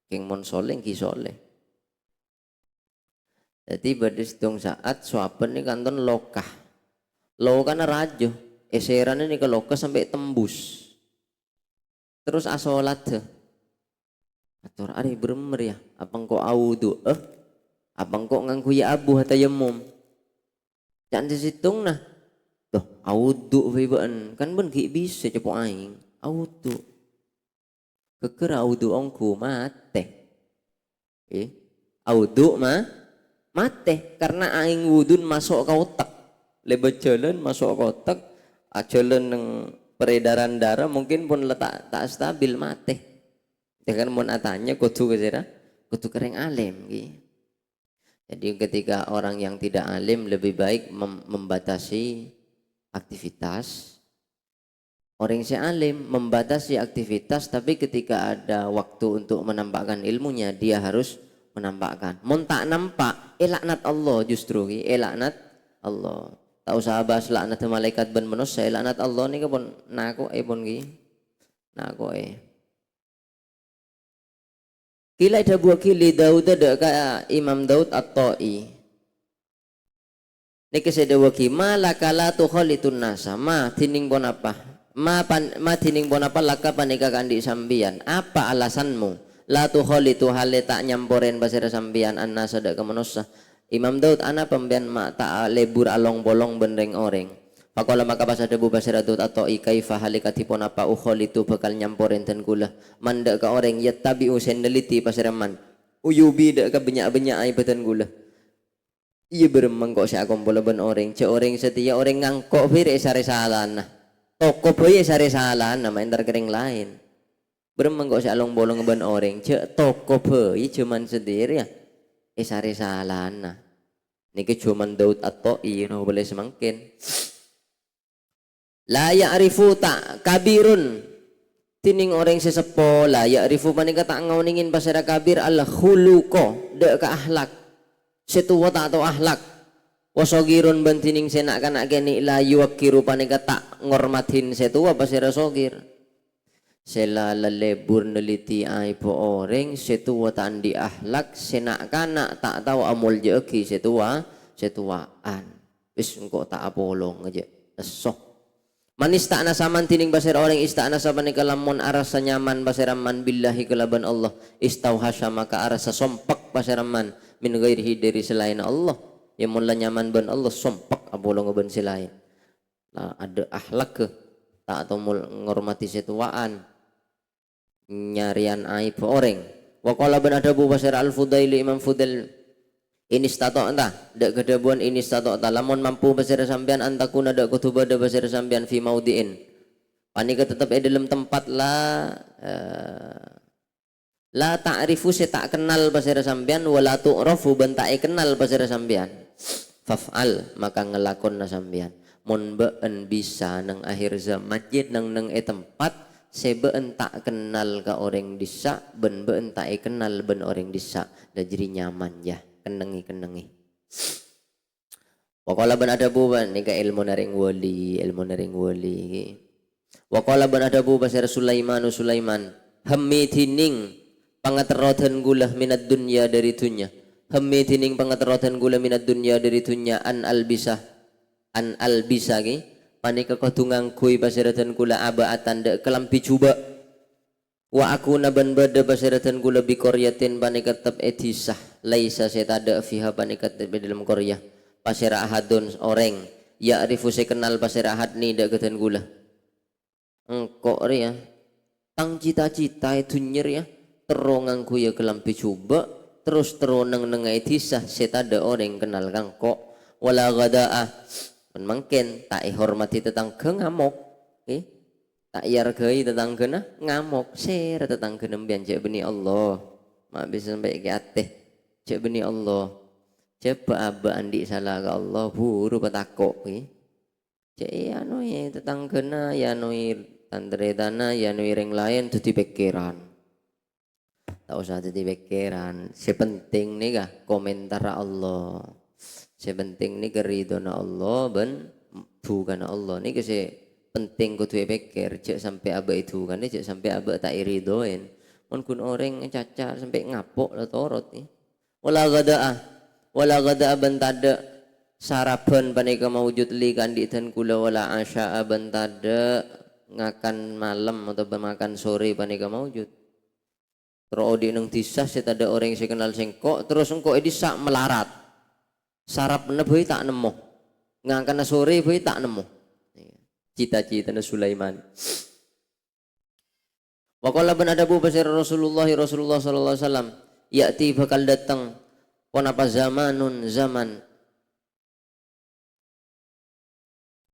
king mon soleh ki soleh jadi pada setong saat sahabat nih kanton lokah lo kan rajo eseran ini kalau ke sampai tembus. Terus asolat tuh. Atur ari beremer ya. Apa engkau audu? Apa engkau ngangku ya abu hatayamum? Jangan disitung nah. Tuh audu fibaan kan ben ki bisa cepo aing. Audu. Keker audu ongku mate. Audu mate karena aing wudun masuk ke otak. Lebat jalan masuk ke otak. Jalan yang peredaran darah mungkin pun letak tak stabil mate. Dengan mun atanya kudu kesera, kudu kering alim gitu. Jadi ketika orang yang tidak alim lebih baik membatasi aktivitas. Orang yang alim membatasi aktivitas, tapi ketika ada waktu untuk menampakkan ilmunya dia harus menampakkan. Mun tak nampak, laknat Allah justru laknat Allah. Tak usah bahas laknat malaikat ben manusia, laknat Allah ni pun nako pun nako Kila ada buah kili Daud ada ka Imam Daud At-Ta'i. Niki seda waki malakala tu khalitun nasa ma tining bon apa? Ma tining bon apa laka panika kandi sambian. Apa alasanmu? La tu khalitu hale tak nyamporen basira sambian annasa dak ka manusia. Imam Daud ana pembian ma tak lebur along bolong benreng oreng. Pakola maka pas ada buba seratut atau ikai fahalikatipun apa ukhol itu bakal nyamporin ten gula mandak ke orang ya tabi usen neliti pasiraman uyubi dak ke benyak ai beten gula iya beremang kok saya kumpul ben orang ce orang setia orang ngangkok fire sare salan toko boye sare salan nama entar kering lain beremang kok saya long bolong ben orang ce toko boye cuman sendiri ya sare salan niki cuman Daud atau no boleh semangkin la ya'rifu tak kabirun tining orang sesepo la ya'rifu panika tak ngauningin pasara kabir al khuluqo dek ka akhlak setuwa tak atau akhlak wasogirun bantining senak kana kene la yuwakiru panika tak ngormatin setuwa pasara sogir sela lebur neliti ai po orang setuwa tak andi akhlak senak kana tak tahu amul jeki setuaan wis engko tak apolong aja esok manis tak nasaman tining basir orang istana saban kalamun arasa nyaman basiraman billahi kelaban Allah istauhasya maka arasa sompak basiraman min ghairihi dari selain Allah yang mula nyaman ban Allah sompak abolong ban selain nah, ada akhlak ke tak atau ngormati setuaan nyarian aib orang wa qala ban adabu basir al-Fudaili Imam Fudail ini stato entah dak kedabuan ini stato entah lamun mampu basir sampean antakuna dak kutuba dak basir sampean fi maudiin panika tetap dalam tempat la ta'rifu se tak kenal basir sampean wala tu'rafu ben tak kenal basir sampean faf'al maka ngelakon na sampean mun beun bisa nang akhir zaman masjid nang tempat sebeun tak kenal ka orang disa ben beun tak kenal ben orang disa da jadi nyaman ya kenengi Waqala ban adabu ban nika ilmu naring wali Waqala ban adabu basir Sulaiman hammi tining pangateroten gula minad dunya dari dunya hammi tining pangateroten gula minad dunya dari dunya an albisa ki panika kotungang kui basiratan gula abaatan de kelampi cuba wa aku naban bada basiratan gula bi qaryatin panika tab etisah laisa setada fiha panika dalam qaryah pasira ahadun orang ya arifu se kenal pasira ahad ni dak keten gula engko ya tang cita-cita itu nyer ya terongang ku ya kelampi cuba terus teronang nang etisah setada orang kenal kangko wala gadaah mungkin tak hormati tetangga ngamuk tak yargai tetangga ngamuk ser tetangga nembian cek beni Allah mak bisa sampai ke ateh cek beni Allah coba aba andi salah ke Allah buru patakok cek ya noi tetangga na ya noi tandre dana ya noi ring lain tuh pikiran tak usah tuh pikiran sepenting nih kah komentar Allah sepenting nih keridona Allah ben bukan Allah nih kese penting kudu pikir cek sampai aba itu kan cek sampai aba tak iridoin mun kun orang cacar sampai ngapok la torot nih wala gadaa ben tada saraban panika maujud li kandi dan kula wala asya bentada ngakan malam atau makan sore panika maujud. Terus odi nang disah ada orang yang kenal sengkok terus engkok edi sak melarat. Sarap neboi tak nemu. Ngakan sore boi tak nemu. Cita-cita Sulaiman. Wa qala ban adabu basir Rasulullah sallallahu alaihi wasallam ya'ti bakal datang apa zamanun zaman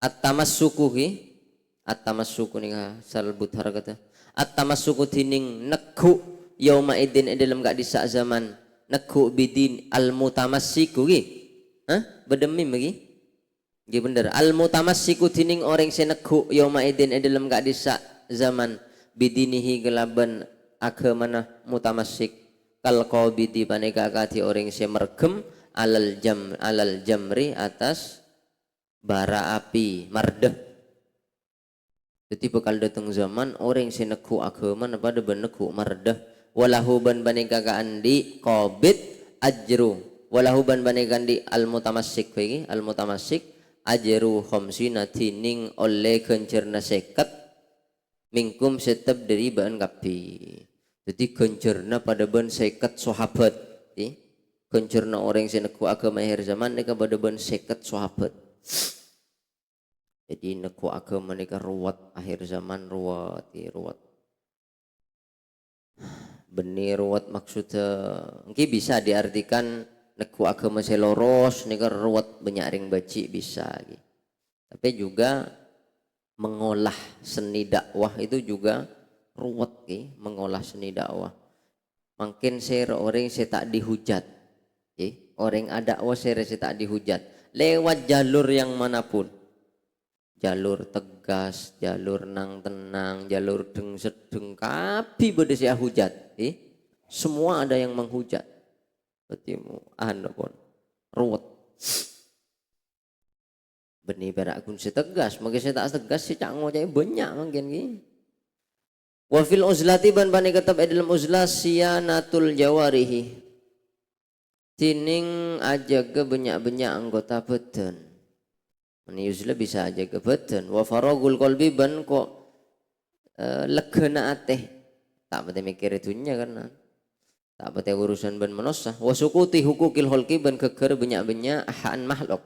at-tamassuku nih salbut haragata at-tamassuku tining nekhu yauma idin dalam gak disak zaman nekhu bidin al-mutamassiku ki bedemi bagi nggih bener al-mutamassiku tining orang senekhu yauma idin dalam gak disak zaman bidinihi gelaban agamana mutamassik kal qabidi paneka kati orang se mergem alal jamri atas bara api mardeh. Jadi bakal datang zaman orang se nekhu agama pada benekhu mardeh walahu ban paneka kaandi qabid ajru walahu ban paneka di al mutamassik bagi al mutamassik ajru khamsina tining oleh kencerna 50 mingkum setep dari bahan kapi. Jadi gencerna pada ban 50 sahabat. Gencerna orang yang neku agama akhir zaman mereka pada ban 50 sahabat. Jadi neku agama mereka ruwat akhir zaman ruwat. Benih ruwat maksudnya mungkin bisa diartikan neku agama seloros mereka ruwat banyak ring baci bisa. Tapi juga mengolah seni dakwah itu juga ruwet mengolah seni dakwah. Makin orang saya tak dihujat. Orang ada dakwah saya tak dihujat. Lewat jalur yang manapun. Jalur tegas, jalur nang tenang, jalur deng sedeng kapi bade saya hujat. Semua ada yang menghujat. Berarti pun ruwet. Benih berak kun setegas, mungkin saya tak tegas sih cak ngocai banyak mungkin gini. Wafil uzlati ban bani ketab dalam uzlah siyanatul jawarihi. Tining aja ke banyak anggota badan. Mani uzlah bisa aja ke badan. Wa faragul qalbi ban kok legana ateh. Tak pati mikir itunya karena tak pati urusan ban manusia. Wa sukuti hukukil holki ban keker banyak ahaan makhluk.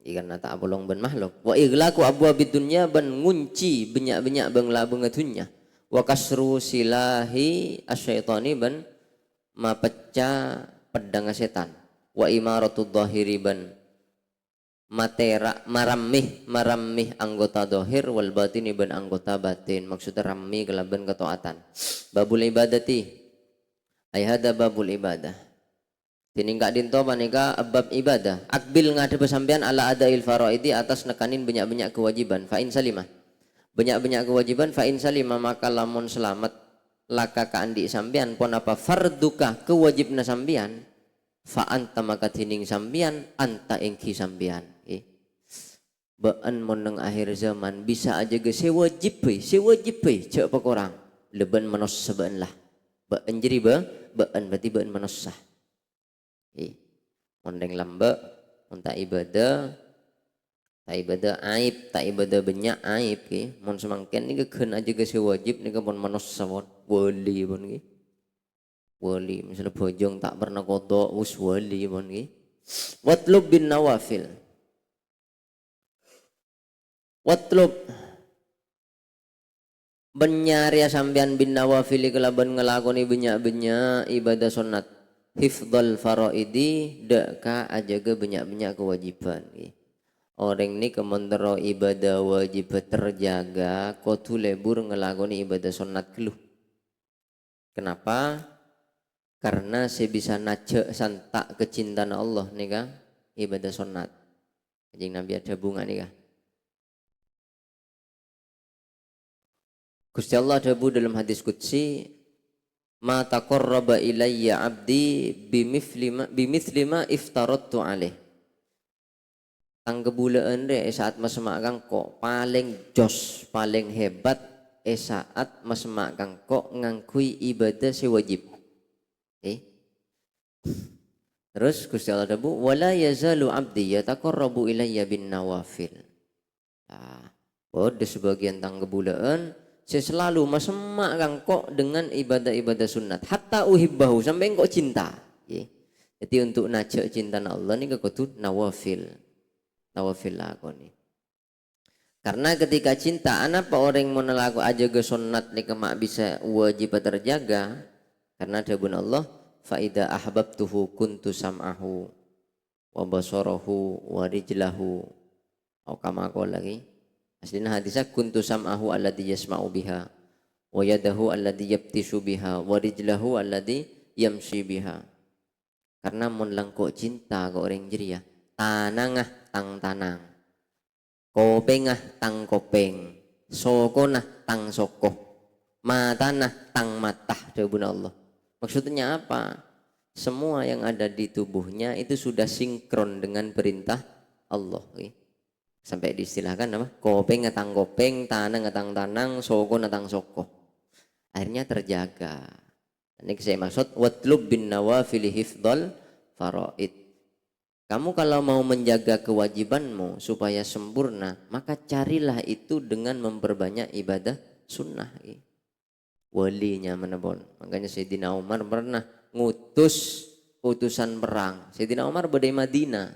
Karena tak bolong ben makhluk wa iglaku abwabid dunya ban ngunci banyak bangla bengetunya wa kasru silahi asyaitani ban mapecah pedang setan wa imaratud dhahiri ban matera maramih anggota dohir wal batini ban anggota batin maksudnya rammi kelaban ketaatan babul ibadati ayhada babul ibadah. Tiningkak dinto panika bab ibadah. Akbil ngadep sampean ala adail faraidi atas nekanin banyak kewajiban. Fa in salimah. Banyak kewajiban fa in salimah maka lamun selamat laka ka andi sampean pon apa farduka kewajibna sampean fa anta maka tining sampean anta engki sampean. Baan moneng akhir zaman bisa aja ge sewajib cek pekorang leben manos sebaan lah. Baan jadi baan berarti baan manosah. Mondeng lamba tak ibadah aib tak ibadah banyak aib mon semangken ni keun aja ge wajib ni pun manos sawon wali pun wali misalnya bojong tak pernah kodok us wali pun watlub bin nawafil watlub benyari sampean bin nawafil kelaban ngelakoni banyak ibadah sunat hifdzal faraidi deka aja ke banyak kewajiban. Orang ini kementero ibadah wajib terjaga kotu lebur ngelakoni ibadah sunat keluh. Kenapa? Karena saya bisa nace santak kecintaan Allah nih kah ibadah sunat. Jadi Nabi ada bunga nih kah. Gusti Allah ada bu dalam hadis qudsi ma taqarraba ilayya abdi bimithli ma iftaradtu alaih. Anggebulaan re saat masemak kangko paling jos paling hebat saat masemak kangko ngangkui ibadah sewajib. Terus Gusti Allah dabu wala yazalu abdi yataqarrabu ilayya bin nawafil. Nah, pada sebagian tanggebulaan saya selalu masemak kang kok dengan ibadah-ibadah sunat hatta uhibbahu sampai kok cinta. Jadi untuk najak cinta Allah ni kudu nawafil. Nawafil lakoni. Karena ketika cinta anak apa orang mau nelaku aja ke sunat ni kemak bisa wajib terjaga. Karena ada bun Allah faida ahbabtuhu kuntu sam'ahu wa basarahu wa rijlahu. Atau kama lagi. Aslinya hadisnya kuntu sam'ahu alladhi yasma'u biha wa yadahu alladhi yabtishu biha wa rijlahu alladhi yamshi biha. Karena mun langkuk cinta ke orang jeria tanangah tang tanang kopengah tang kopeng sokonah tang sokoh matanah tang matah jawabun Allah. Maksudnya apa? Semua yang ada di tubuhnya itu sudah sinkron dengan perintah Allah. Sampai diistilahkan apa? Kopeng ngatang kopeng, tanang ngatang tanang, soko ngatang soko. Akhirnya terjaga. Ini saya maksud watlub bin nawafil hifdal faraid. Kamu kalau mau menjaga kewajibanmu supaya sempurna, maka carilah itu dengan memperbanyak ibadah sunnah. Walinya menebon. Makanya Sayyidina Umar pernah ngutus utusan perang. Sayyidina Umar badai Madinah.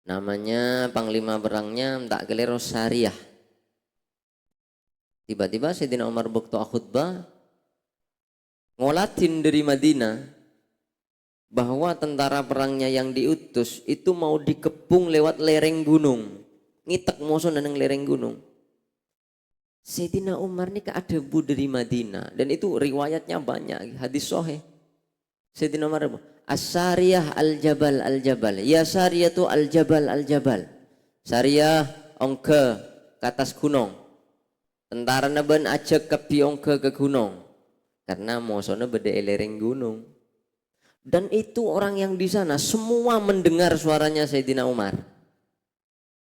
Namanya panglima perangnya tak kelero Sariyah. Tiba-tiba Sayyidina Umar waktu khutbah ngolatin dari Madinah bahwa tentara perangnya yang diutus itu mau dikepung lewat lereng gunung. Ngitek moson nang lereng gunung. Sayyidina Umar ini keadebu dari Madinah dan itu riwayatnya banyak hadis sahih. Sayyidina Umar As-Sariyah al-Jabal al-Jabal. Ya Sariyah tu al-Jabal al-Jabal. Sariyah ongke ke atas gunung. Tentara naben ajak ke ongke ke gunung. Karena mosone beda lereng gunung. Dan itu orang yang di sana semua mendengar suaranya Sayyidina Umar.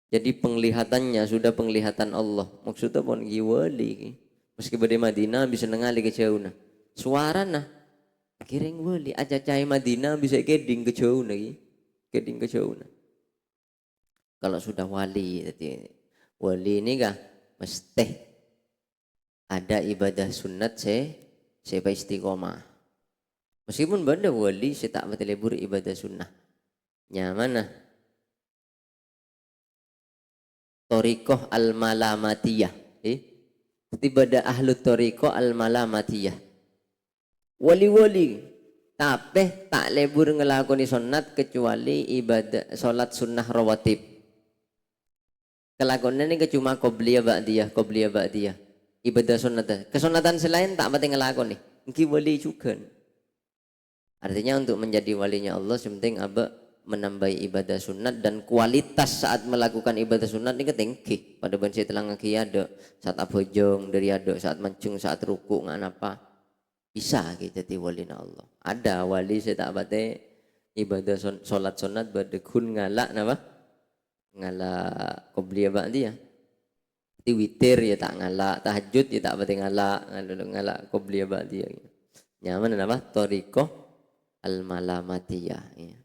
Jadi penglihatannya sudah penglihatan Allah. Maksudnya pun wali. Meski pada Madinah bisa nengali ke jauh nah. Suara nah. Akhirnya wali aja cahaya Madinah bisa keding ke jauh lagi. Keding ke jauh nah. Kalau sudah wali, jadi wali ini kah mesti ada ibadah sunat saya istiqomah. Meskipun benda wali saya tak betul lebur ibadah sunnah. Nyamanah Torikoh al-malamatiyah. Ibadah ahlu torikoh al-malamatiyah. Wali-wali tapi tak lebur ngelakoni sunat kecuali ibadah solat sunnah rawatib. Kelakuan ini cuma qobliyah ba'diyah. Ibadah sunat. Kesunatan selain tak penting ngelakoni. Ini wali juga. Artinya untuk menjadi walinya Allah sepenting apa menambahi ibadah sunat dan kualitas saat melakukan ibadah sunat ini ketinggi. Pada bensi telah ngaki ada saat abojong dari ada saat mencung saat ruku nggak apa bisa kita jadi walinya Allah. Ada wali saya tak bate ibadah solat sunat berdekun ngalak napa ngalak qobliyah ba'diyah. Di witir ya tak ngalak tahajud ya tak bate ngalak qobliyah ba'diyah. Nyaman apa torikoh al-malamatiyah ya.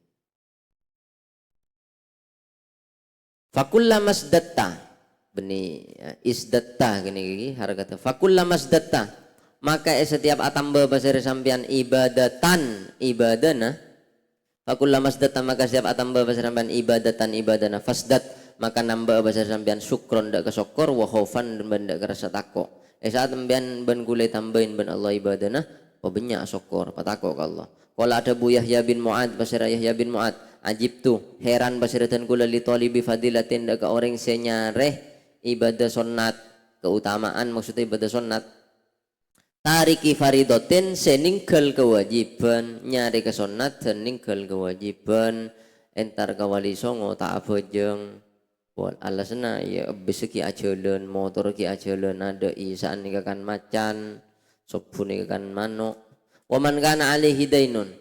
Fakulla masdatta beni isdatta gini harga fakulla masdatta maka setiap atamba basir sampian ibadatan ibadana fakulla masdatta maka setiap atamba basir sampian ibadana fasdat maka nambah basir sampian syukron dak kesokor wa khaufan dan dak rasa takok saat sampian ben kule tambahin ben Allah ibadana banyak syukur patako ke Allah. Kalau ada Bu Yahya bin Mu'ad basir Yahya bin Mu'ad ajib tu heran basiratan kula li talibi fadilatin daga orang senyareh ibadah sunat keutamaan maksudnya ibadah sunat tariki faridotin seninggal kewajiban nyari ke sunat seninggal kewajiban entar kawali songo tak abojeng wal alasna ya beseki ajalan motor ki ajalan ada isaan nikakan macan sobun nikakan manuk waman kana alaihi dainun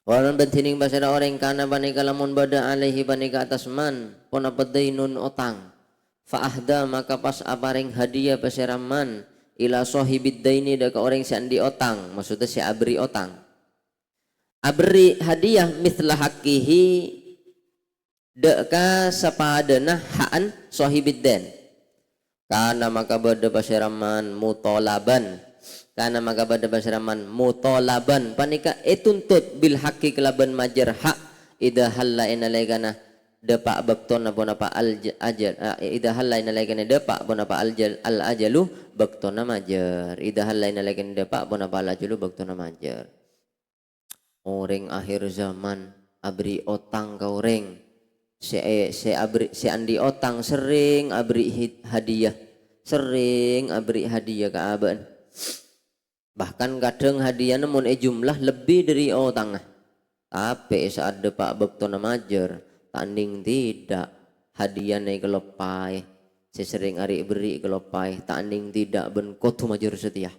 waman bentining basara orang kana banika lamun bada alaihi banika atas man pon apa dainun otang fa ahda maka pas aparing hadiah basara man ila sahibid daini daka orang si andi otang maksudnya si abri otang abri hadiah mithla hakihi deka sapadana haan sahibidden kana maka bada pasiraman mutolaban kana maka bada pasiraman mutolaban panika tuntut bil haqi kelaban majar hak ida halla inalegana depak bakton apa al ajal ida halla inalegana depak apa al ajalu baktona majar ida halla inalegana depak apa al ajalu baktona majar. Orang akhir zaman abri otang ka orang si andi otang sering abri hadiah ke aban bahkan kadang hadiah namun jumlah lebih dari otang tapi saat depak baktona majer tanding tidak hadiah naik kelopai sesering ari beri kelopai tanding tidak ben kotu majer setia.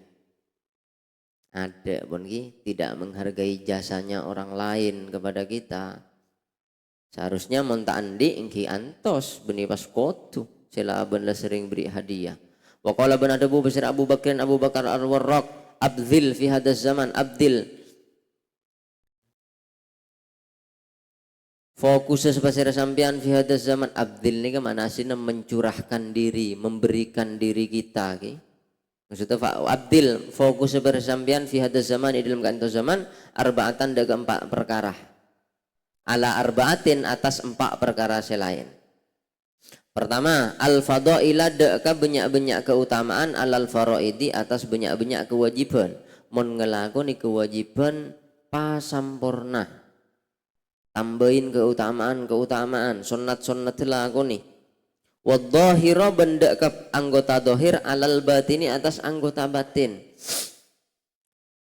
Ada pun tidak menghargai jasanya orang lain kepada kita. Seharusnya monta andi ingki antos beni pas kotu sila ben la sering beri hadiah. Wa qala ban adabu besar Abu Bakar Al-Warraq abdil fi hadas zaman abdil fokus sepasir sampean fi hadas zaman abdil ni mana asina mencurahkan diri memberikan diri kita maksudnya abdil fokus bersambian fi hadas zaman dalam kanto zaman arbaatan daga 4 perkara ala arbaatin atas 4 perkara selain. Pertama al fadaila deka banyak-banyak keutamaan alal faraidi atas banyak-banyak kewajiban mun ngelakoni kewajiban pasampurna tambahin keutamaan sunnat dilakoni. Wadhahira benda ke anggota dohir alal batini atas anggota batin.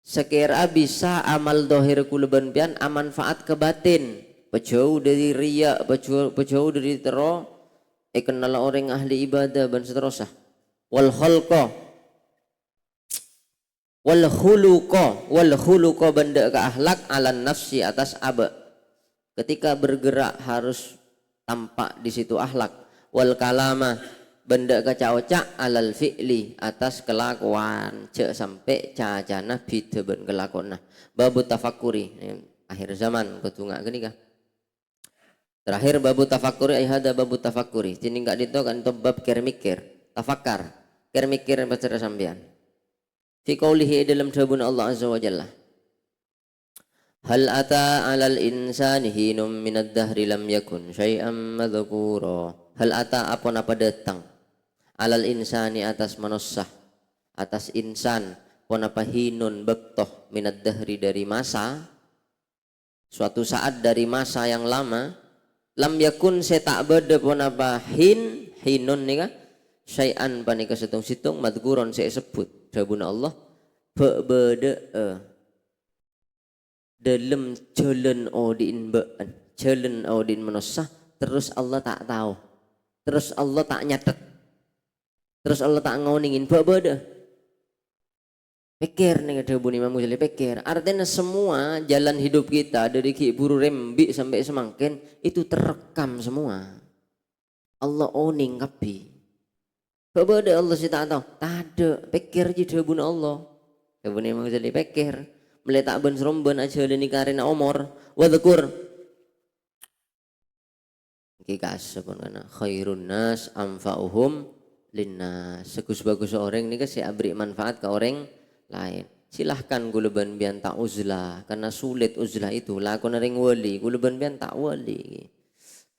Sekira bisa amal dohir kuluban pian amanfaat ke batin. Pejauh dari riya, pejauh dari tero. Kenal orang ahli ibadah dan seterusnya. Wal khulqa benda ke akhlak alan nafsi atas aba. Ketika bergerak harus tampak di situ akhlak. Wal kalama benda kacau-cak alal fi'li atas kelakuan cek sampai cacana bida ben kelakona babu tafakuri akhir zaman ketungak gini kah terakhir babu tafakuri ayhada babu tafakuri sini enggak dito kan to bab mikir tafakar mikir baca sampean fi qaulihi dalam sabun Allah azza wa jalla hal ata alal insani hinum minad dahri lam yakun syai'am madhkura. Hal ata apa datang alal insani atas manusia atas insan apa hinun bektoh minad dahri dari masa suatu saat dari masa yang lama lam yakun setak beda apa hinun nih kan syai'an panika situng madhkuron saya sebut sabun Allah beda dalam jalan odin manusia terus Allah tak tahu terus Allah tak nyatet terus Allah tak ngoningin beda pikir nih ada Imam Ghazali pikir artinya semua jalan hidup kita dari ki buru rembi sampai semangkin itu terekam semua Allah oning kapi beda Allah sih tak tahu tak ada pikir jadi bun Allah Imam Ghazali pikir meletak ben seromben aja dan karena omor wadhkur kikas sebenarnya khairun nas anfa'uhum linnas segus-bagus orang ini kasih abri manfaat ke orang lain silahkan guluban bian tak uzlah karena sulit uzlah itu lakon ring wali guluban bian tak wali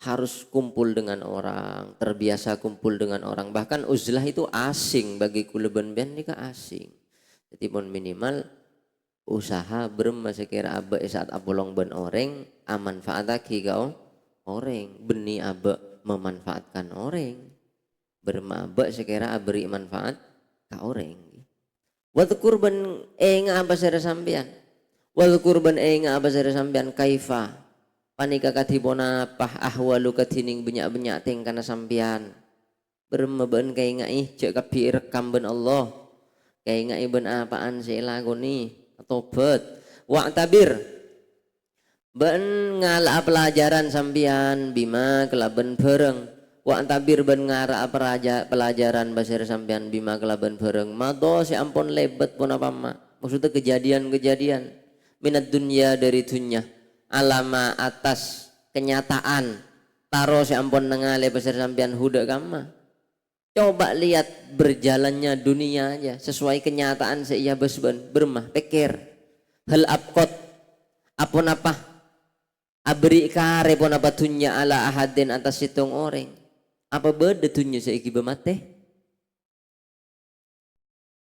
harus kumpul dengan orang terbiasa kumpul dengan orang bahkan uzlah itu asing bagi guluban bian ini asing jadi pun minimal usaha berem sekira abe saat apolong ben orang amanfaataki kau orang beni abe memanfaatkan orang bermabe sekira abri manfaat ka orang wadhkur ban enga apa sare sampean wadhkur ban enga apa sare sampean kaifa panika katibona pah ahwalu katining banyak-banyak ting kana sampean bermeben kay ngai cek kapi rekam ben Allah kay ngai ben apaan selagoni tobat wa tabir ben ngala pelajaran sampean bima kelaben bareng wa tabir ben ngara pelajaran basir sampean bima kelaben bareng mado si ampun lebet pun apa mak maksudnya kejadian minat dunia dari dunia, alama atas kenyataan taro si ampun nengale pasar sampian huda kama. Coba lihat berjalannya dunia aja sesuai kenyataan seiya besben bermah pikir hal abkot apun apa abri kare pun apa dunia ala ahadin atas situng orang apa beda dunia seiki bemate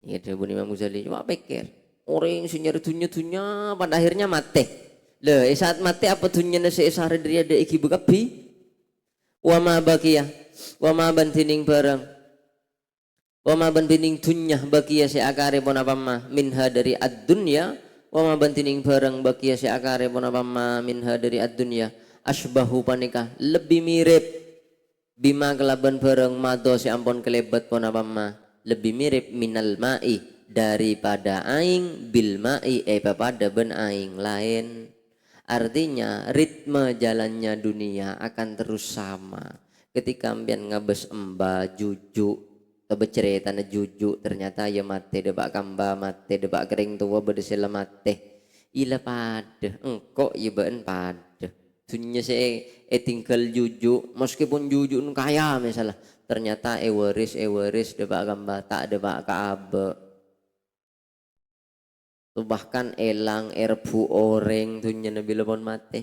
ya dia Buni Imam Ghazali coba pikir orang sunyar dunia pada akhirnya mate le saat mate apa dunia nasi esare dia ada iki bekapi wama bakia wama bantining barang wama bantining dunya bakia si akare pun apa mah minha dari ad-dunya wama bantining barang bakia si akare pun apa mah minha dari ad-dunya asbahu panikah lebih mirip bima kelaban barang mado si ampun kelebat pun apa mah lebih mirip minal ma'i daripada aing bil ma'i pada ben aing lain. Artinya ritme jalannya dunia akan terus sama ketika ambian ngabes emba jujuk atau cerita na jujuk ternyata ya mate debak kamba mate debak kering tua berdesela mate ila pada engkau iban pada dunia saya tinggal jujuk meskipun jujuk kaya misalnya ternyata ewaris debak kamba tak debak kaabe tuh bahkan elang erbu orang dunia nabi lepon mate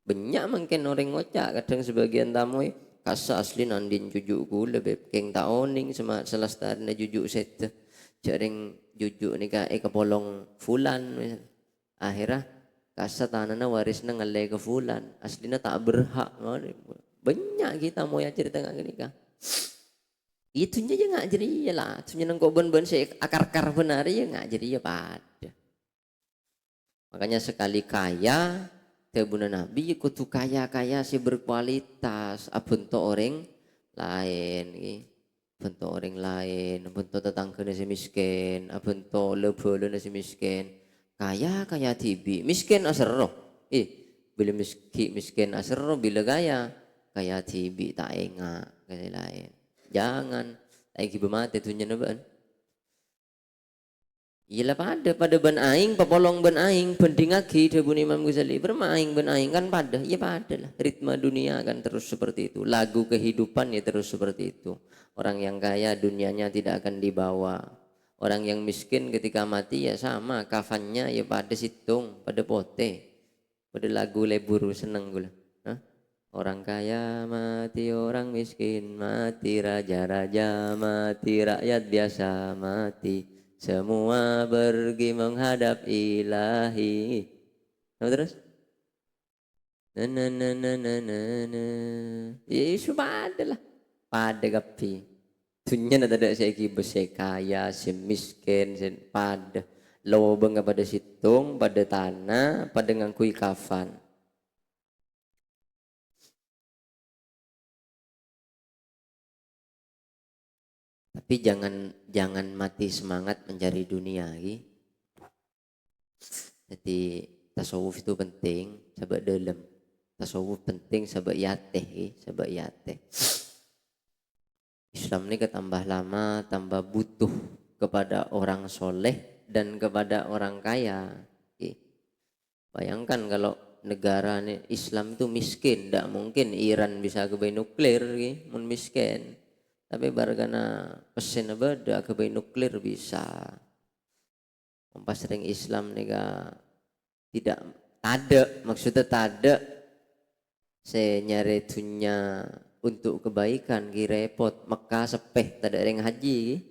banyak mungkin orang ngocak kadang sebagian tamu kasa asli nandin jujuk gula beb keng taoning sama selestar na jujuk set jaring jujuk ni ka kepolong fulan akhirnya kasa tanah na waris na ngalai ke fulan asli na tak berhak banyak kita mau ya cerita nggak gini kah itunya aja nggak jadi ya lah itunya nengko ben saya akar benar ya nggak jadi ya pada makanya sekali kaya tebuna nabi kutu kaya si berkualitas abunto orang lain bentuk orang lain bentuk tetangga nasi miskin abunto lebolo nasi miskin kaya tibi miskin asero bila miskin asero bila kaya tibi tak enggak kaya lain jangan lagi bermati tunya naban iyalah pada ban aing papolong ban aing penting lagi dia Buni Imam Ghazali bermain ban aing kan pada ya pada lah ritme dunia kan terus seperti itu lagu kehidupan ya terus seperti itu orang yang kaya dunianya tidak akan dibawa orang yang miskin ketika mati ya sama kafannya ya pada situng pada pote pada lagu leburu seneng gula orang kaya mati, orang miskin mati, raja-raja mati, rakyat biasa mati, semua pergi menghadap ilahi. Apa terus? Isu pada lah, pada kapi. Dunia nada ada saya kibes kaya, si miskin, si pada. Lobeng pada situng, pada tanah, pada ngangkui kafan. Tapi jangan mati semangat mencari dunia jadi tasawuf itu penting sebab dalam tasawuf penting sebab yateh Islam ini ketambah lama tambah butuh kepada orang soleh dan kepada orang kaya bayangkan kalau negara ini Islam itu miskin tidak mungkin Iran bisa kebayi nuklir mun miskin tapi bargana pesen apa dah kebayi nuklir bisa pas sering Islam nih tidak ada maksudnya ada saya nyari dunia untuk kebaikan repot Mekah sepeh tak ada yang haji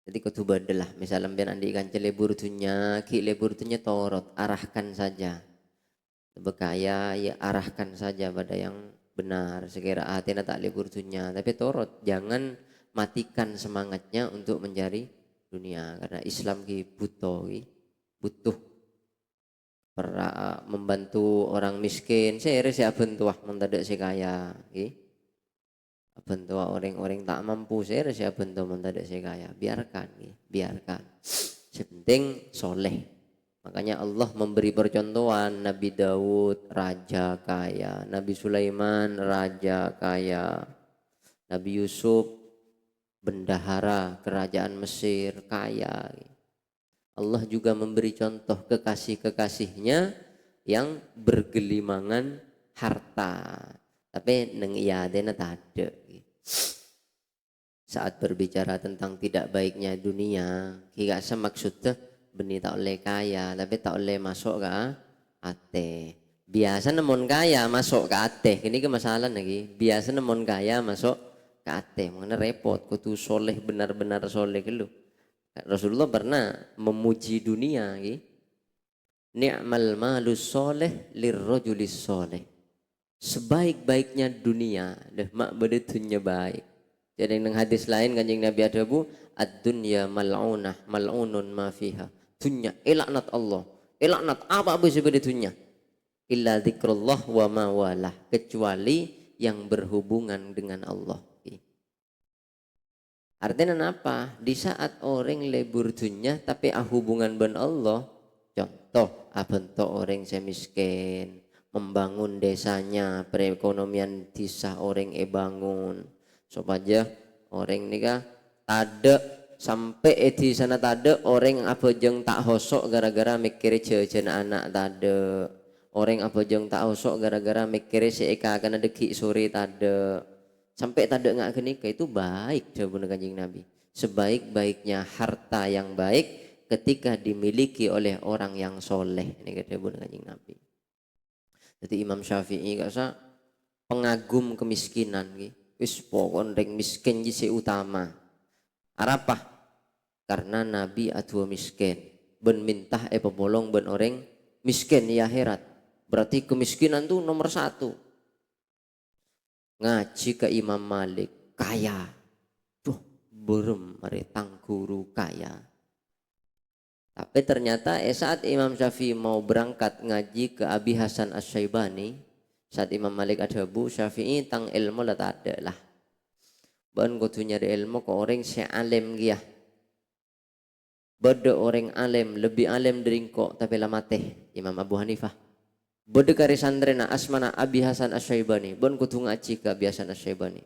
jadi kau coba adalah misalnya biar andi kan lebur dunia ki lebur dunia torot arahkan saja bekaya ya arahkan saja pada yang benar sekira hati tak libur dunia tapi torot jangan matikan semangatnya untuk mencari dunia karena Islam butuh membantu orang miskin saya bantu mendadak si kaya bantu orang-orang tak mampu saya bantu mendadak si kaya biarkan sepenting soleh. Makanya Allah memberi percontohan Nabi Daud raja kaya, Nabi Sulaiman raja kaya, Nabi Yusuf bendahara kerajaan Mesir kaya. Allah juga memberi contoh kekasih-kekasihnya yang bergelimangan harta. Tapi neng iya dena tade. Saat berbicara tentang tidak baiknya dunia, kita maksudnya benih tak oleh kaya, tapi tak oleh masuk ke ate. Biasa namun kaya masuk ke ate. Ini ke masalah lagi. Biasa namun kaya masuk ke ate. Mana repot. Kutu soleh benar-benar soleh gitu. Rasulullah pernah memuji dunia. Ni'mal malus soleh lirrojulis soleh. Sebaik-baiknya dunia. Dah mak bedetunya baik. Jadi dengan hadis lain kanjeng Nabi ada bu, ad-dunya mal'unah mal'unun ma fiha. Dunya elaknat Allah. Elaknat apa sebenarnya dunya? Illa dzikrullah wa ma walah, kecuali yang berhubungan dengan Allah. Artinya apa? Di saat orang lebur dunya tapi hubungan dengan Allah, contoh bentuk orang semiskin, membangun desanya, perekonomian desa orang bangun. Supaya orang ini kah ada sampai di sana tade orang apa jeng tak hosok gara-gara mikir jajan anak tade. Orang apa jeng tak hosok gara-gara mikir seeka akan ada ki sore tade. Sampai tanda nggak kenikah itu baik jawaban kanjeng Nabi. Sebaik-baiknya harta yang baik ketika dimiliki oleh orang yang soleh. Ini jawaban kanjeng Nabi. Jadi Imam Syafi'i kasa pengagum kemiskinan. Wis pokon reng miskin jisi utama. Arapah? Karena Nabi adua miskin. Ben mintah pepolong ben orang miskin ya akhirat. Berarti kemiskinan tuh nomor satu. Ngaji ke Imam Malik kaya tuh berem meretang guru kaya, tapi ternyata saat Imam Syafi'i mau berangkat ngaji ke Abi Hasan Asy-Syaibani, saat Imam Malik ada bu Syafi'i tang ilmu lah tak ada lah ban kudu nyari ilmu ke orang si alim dia beda orang alim lebih alim dari kok tapi lama teh Imam Abu Hanifah. Bode kari sandrena asmana Abi Hasan Asy-Syaibani bon kudu ngaji ke Abi Hasan Asy-Syaibani.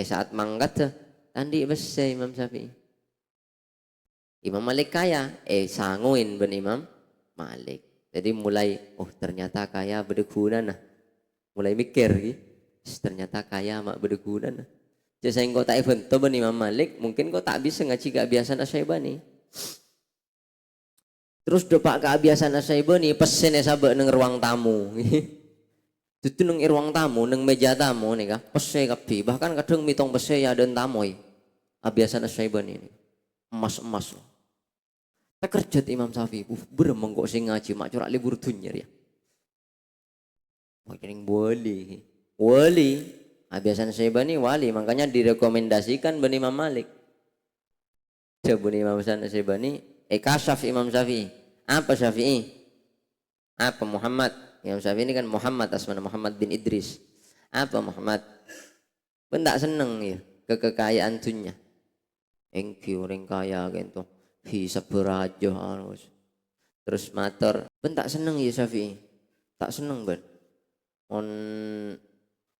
Saat mangkat tandi bese Imam Syafi'i. Imam Malik kaya sanguin ben Imam Malik. Jadi mulai ternyata kaya berdeguna nah. Mulai mikir ternyata kaya mak berdeguna nah. Jadi saya kau tak evento ben Imam Malik mungkin kau tak bisa ngaji ke Abi Hasan Asy-Syaibani. Terus depak kebiasaan Asy-Syaibani pesen sabak neng ruang tamu. Itu neng ruang tamu, neng meja tamu nih kah? Pesen kapi, bahkan kadang mitong pesen ya dan tamoy. Kebiasaan Asy-Syaibani ini emas-emas. Tak kerja Imam Syafi'i, beremang kok sing ngaji mak corak libur dunia ya. Makin boleh, wali. Kebiasaan Asy-Syaibani wali, makanya direkomendasikan ben Imam Malik. Coba Imam Asy-Syaibani kasyaf Imam Syafi'i. Apa Syafi'i? Apa Muhammad? Imam Syafi'i ini kan Muhammad asmana Muhammad bin Idris. Apa Muhammad? Ben tak seneng ya kekayaan dunia. Engki orang kaya gitu. Hisab berajo harus. Terus matur. Ben tak seneng ya Syafi'i. Tak seneng ben.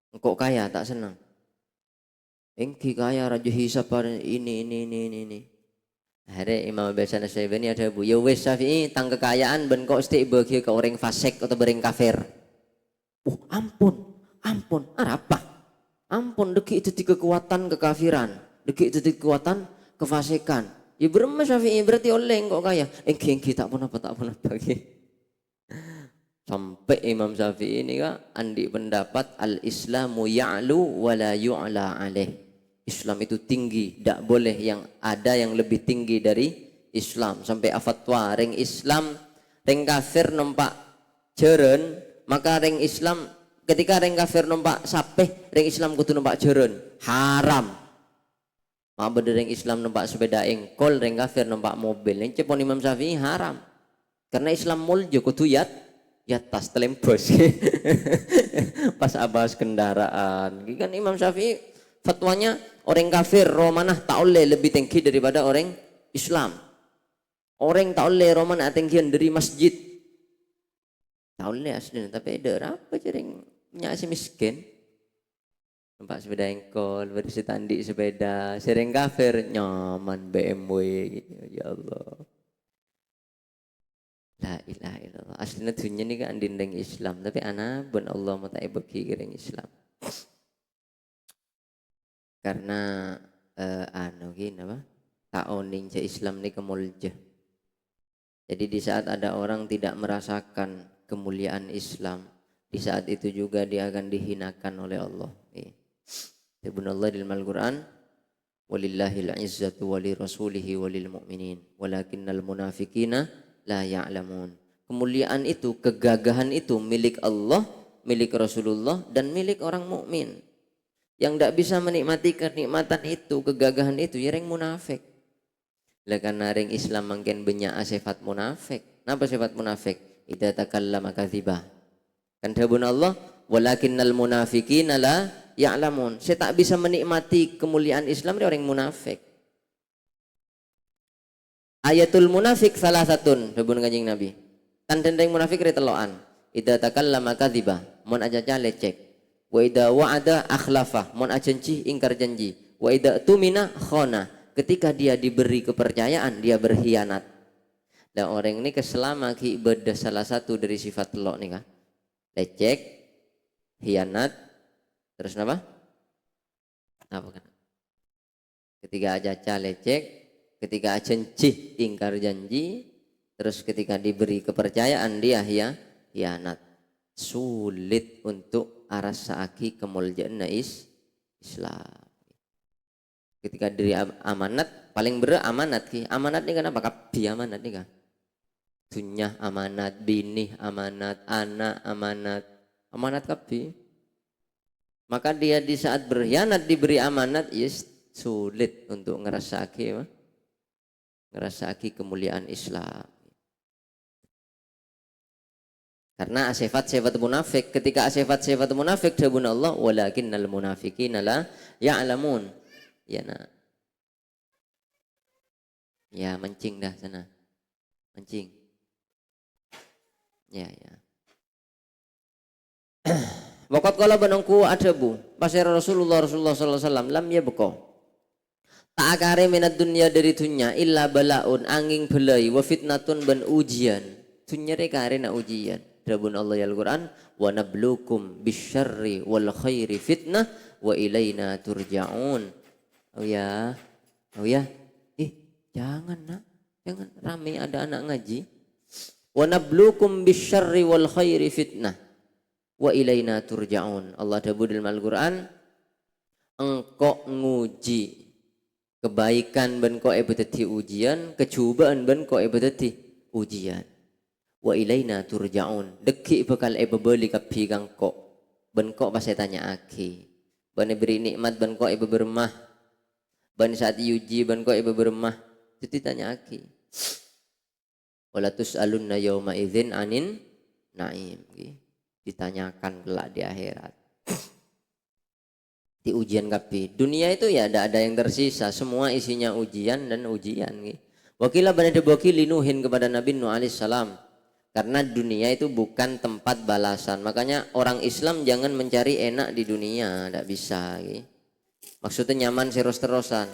Kok kaya tak seneng. Engki kaya rajo hisab ini. Hari Imam Abi Hasan Asy-Syaibani ada bu, ya wes Syafi'i tang kekayaan ben kok stik bagi ke orang fasik atau bereng kafir. Ampun, apa? Ampun deki itu kekuatan kekafiran, deki itu kekuatan kefasikan. Ya berema Syafi'i berarti oleh kok kaya. Engki tak pun apa lagi. Sampai Imam Syafi'i ini kan andi pendapat al-Islamu ya'lu wa la yu'la alaih. Islam itu tinggi, tidak boleh yang ada yang lebih tinggi dari Islam. Sampai afatwa ring Islam, ring kafir numpak jeren, maka ring Islam ketika ring kafir numpak sapeh, ring Islam kudu numpak jeren, haram. Maka ring Islam numpak sepeda engkol, ring kafir numpak mobil. Yang cepon Imam Syafi'i haram, karena Islam muljo kudu ya tas telembos. Pas abas kendaraan, kan Imam Syafi'i fatwanya orang kafir romanah tak oleh lebih tinggi daripada orang Islam. Orang tak oleh romanah tinggian dari masjid. Tak oleh asli, tapi ada apa jaring nyasi miskin. Nampak sepeda engkol, berisi tandi sepeda, sering kafir nyaman BMW gitu. Ya Allah. La ilaha illallah. Aslinya dunia ni kan dinding Islam, tapi ana pun Allah mau tak bagi kering Islam. Karena anu gini apa? Tak oning je Islam ni kemulja. Jadi di saat ada orang tidak merasakan kemuliaan Islam, di saat itu juga dia akan dihinakan oleh Allah. Ibn Allah dalam Al-Quran, walillahil izzatu wali rasulihi walil mu'minin walakinnal munafikina la ya'lamun. Kemuliaan itu, kegagahan itu milik Allah, milik Rasulullah dan milik orang mukmin. Yang tidak bisa menikmati kenikmatan itu, kegagahan itu, ya ring munafik. Lah karena ring Islam makin banyak sifat munafik. Napa sifat munafik? Idza takallama kadziba. Kan dawuh Allah, walakinnal munafiqina la ya'lamun. Saya tak bisa menikmati kemuliaan Islam dia orang munafik. Ayatul munafik salah satun dawuh Kanjeng Nabi. Tanda munafik reteloan. Idza takallama kadziba, mun aja lecek. Wa idza wa'ada akhlafa, mun ajanji ingkar janji. Wa idza tumina khana, ketika dia diberi kepercayaan dia berkhianat. Dan orang ini keselama ki ibadah salah satu dari sifat telok nih kah? Lecek, khianat, terus apa? Apa kan? Ketika aja lecek, ketika janji ingkar janji, terus ketika diberi kepercayaan dia khianat. Sulit untuk arasaaki kemuliaan Islam. Ketika diri amanat, paling berat amanat ki. Amanat ni kenapa? Kabi amanat ni kan? Dunya amanat, bini amanat, anak amanat, amanat kabi. Maka dia di saat berkhianat diberi amanat, yes, sulit untuk ngerasaki kemuliaan Islam. Karena sifat-sifat munafik, ketika sifat-sifat munafik dawuh Allah, walakinnal munafiqina la ya'lamun. Ya nak. Ya mancing dah sana. Mancing. Ya. Waqat qala banangku adabu. Pasir Rasulullah sallallahu alaihi wasallam lam yabqa. Tak akare minat dunia dari dunya illa balaun angin belai wa fitnatun ban ujian. Dunya rekare na ujian. Dawuh Allah ya Al-Qur'an, wa nabluukum bisyarri wal khairi fitnah wa ilaina turja'un. Oh ya. Jangan nak. Jangan rame ada anak ngaji. Wa nabluukum bisyarri wal khairi fitnah wa ilaina turja'un. Allah dawuh dalam Al-Qur'an, engkau nguji kebaikan ben kok dadi ujian, kecobaan ben kok dadi ujian. Wa ilaina turja'un. Deki bakal beli kabi kang kok ben kok pas tanya aki. Ben beri nikmat ben kok bermah. Ben saat diuji ben kok bermah. Jadi tanya aki. Wala tus'alunna yauma idzin anin naim. Ditanyakan kelak di akhirat. Di ujian kapi. Dunia itu ya ada yang tersisa, semua isinya ujian dan ujian. Wakilah bani debokili Nuhin kepada Nabi Nuh alaihi salam. Karena dunia itu bukan tempat balasan. Makanya orang Islam jangan mencari enak di dunia, tidak bisa. Maksudnya nyaman terus-terusan,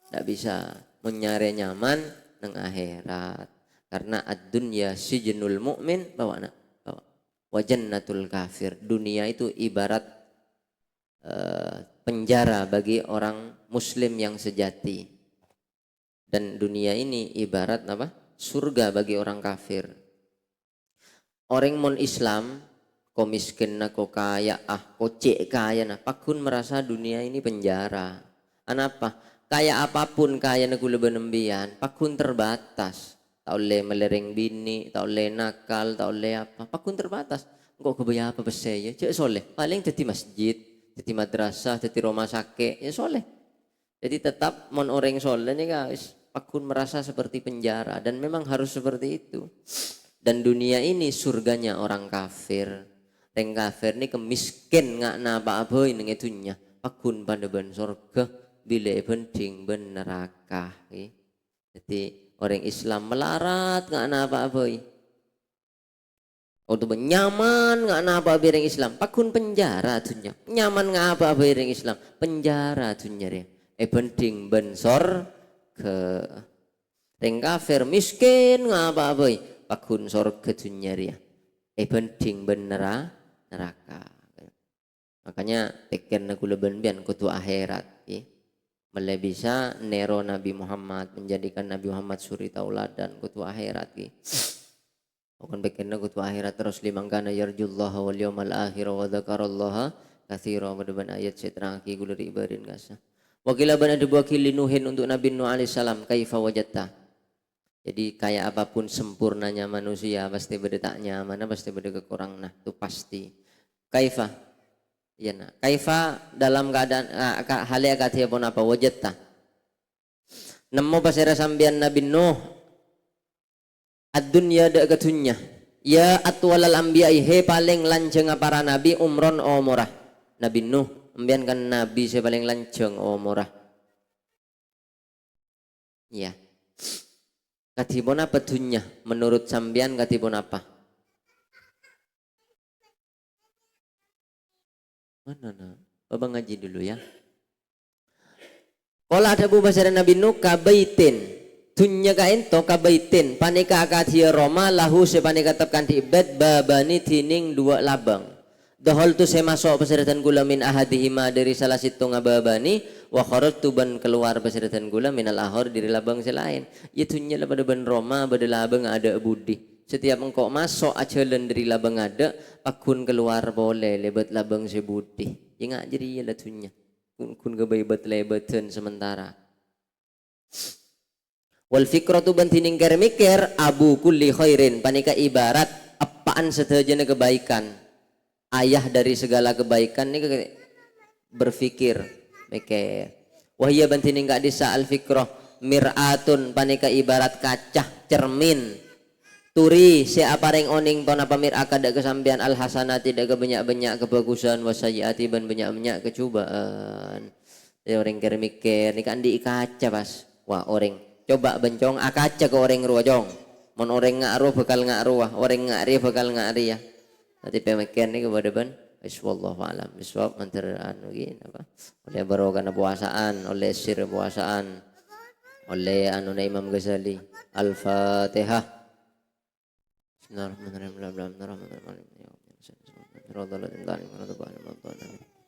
tidak bisa. Mencari nyaman nang akhirat. Karena ad-dunya sijnul mu'min bawa wa jannatul kafir. Dunia itu ibarat penjara bagi orang muslim yang sejati. Dan dunia ini ibarat apa? Surga bagi orang kafir. Orang mon Islam, ko miskin na ko kaya, ko cek kaya na, pakun merasa dunia ini penjara. Anapa? Kaya apapun kaya na gula benembian, pakun terbatas. Tak oleh melereng bini, tak oleh nakal, tak oleh apa, pakun terbatas. Engkau kebaya apa besaya, cek soleh. Paling jadi masjid, jadi madrasah, jadi rumah sakit, ya soleh. Jadi tetap mon orang soleh nih guys. Pakun merasa seperti penjara dan memang harus seperti itu. Dan dunia ini surganya orang kafir. Orang kafir ini kemiskin nggak napa apa ini dunia. Pakun pada ben surga bila penting ben neraka. Jadi orang Islam melarat nggak napa apa. Untuk nyaman nggak napa orang Islam. Pakun penjara dunia. Nyaman nggak apa orang Islam. Penjara dunia ya. Penting ben ke reng kafir miskin ngapa boy pakhun sorga dunya ria penting benera neraka. Makanya pikirna kula benbian kutu akhirat mele bisa nero Nabi Muhammad, menjadikan Nabi Muhammad suri tauladan kutu akhirat bukan pikirna kutu akhirat terus limangkana yarjullaha wal yawmal akhir wa dzakarallaha katsira berdeban ayat seterangki kula ribarin kasa. Wakila ban ada wakil Nuhin untuk Nabi Nuh alaihissalam kaifa wajatta. Jadi kayak apapun sempurnanya manusia pasti beda tak nyaman, pasti beda kekurang. Nah itu pasti. Kaifa, ya nah. Kaifa dalam keadaan halia katia pun apa wajatta. Nemu pasira sambian Nabi Nuh ad-dunya da kedunya. Ya atwalal anbiya'i he paling lanceng para nabi umron umrah. Nabi Nuh ambian kan nabi saya paling lanceng umrah. Ya. Katibon apa dunya menurut sambian katibon apa? Mana? Baba ngaji dulu ya. Kalau ada bahasa Nabi Nuh kabaitin dunya kaento kabaitin panika akatia Roma lahu sepanika tepkan di bed babani tining dua labang. Dahol tu saya masuk pesiratan gula min ahadihima dari salah situ ngababani wa kharajtu ban keluar pesiratan gula min al-ahor dari labang selain. Itunya lah pada ban Roma pada labang ada budi. Setiap engkau masuk ajalan dari labang ada, pakun keluar boleh lebat labang sebudi. Ingat jadi ya latunya. Kun gebaibat lebatan sementara. Wal fikratu bantining mikir abu kulli khairin panika ibarat apaan setajana kebaikan. Ayah dari segala kebaikan ini berfikir mikir. Wahia bantining gak disa al fikroh miratun panika ibarat kaca cermin turi si apareng oning pona pamir akada kesampian al hasanah tidak kebanyak-banyak kebagusan wasayiati ban banyak-banyak kecubaan. Ya orang kira mikir ini kan di kaca pas. Wah orang coba bencong akaca ke orang ruajong. Mon orang ngaruh bakal ngaruh, orang ngari bakal ngari ya. Nanti pemikiran ini kepada ban wallahu alam bisawab antara anu gini apa oleh barokah puasaan oleh sir puasaan oleh anu Imam Ghazali Al-Fatihah. Bismillahirrahmanirrahim.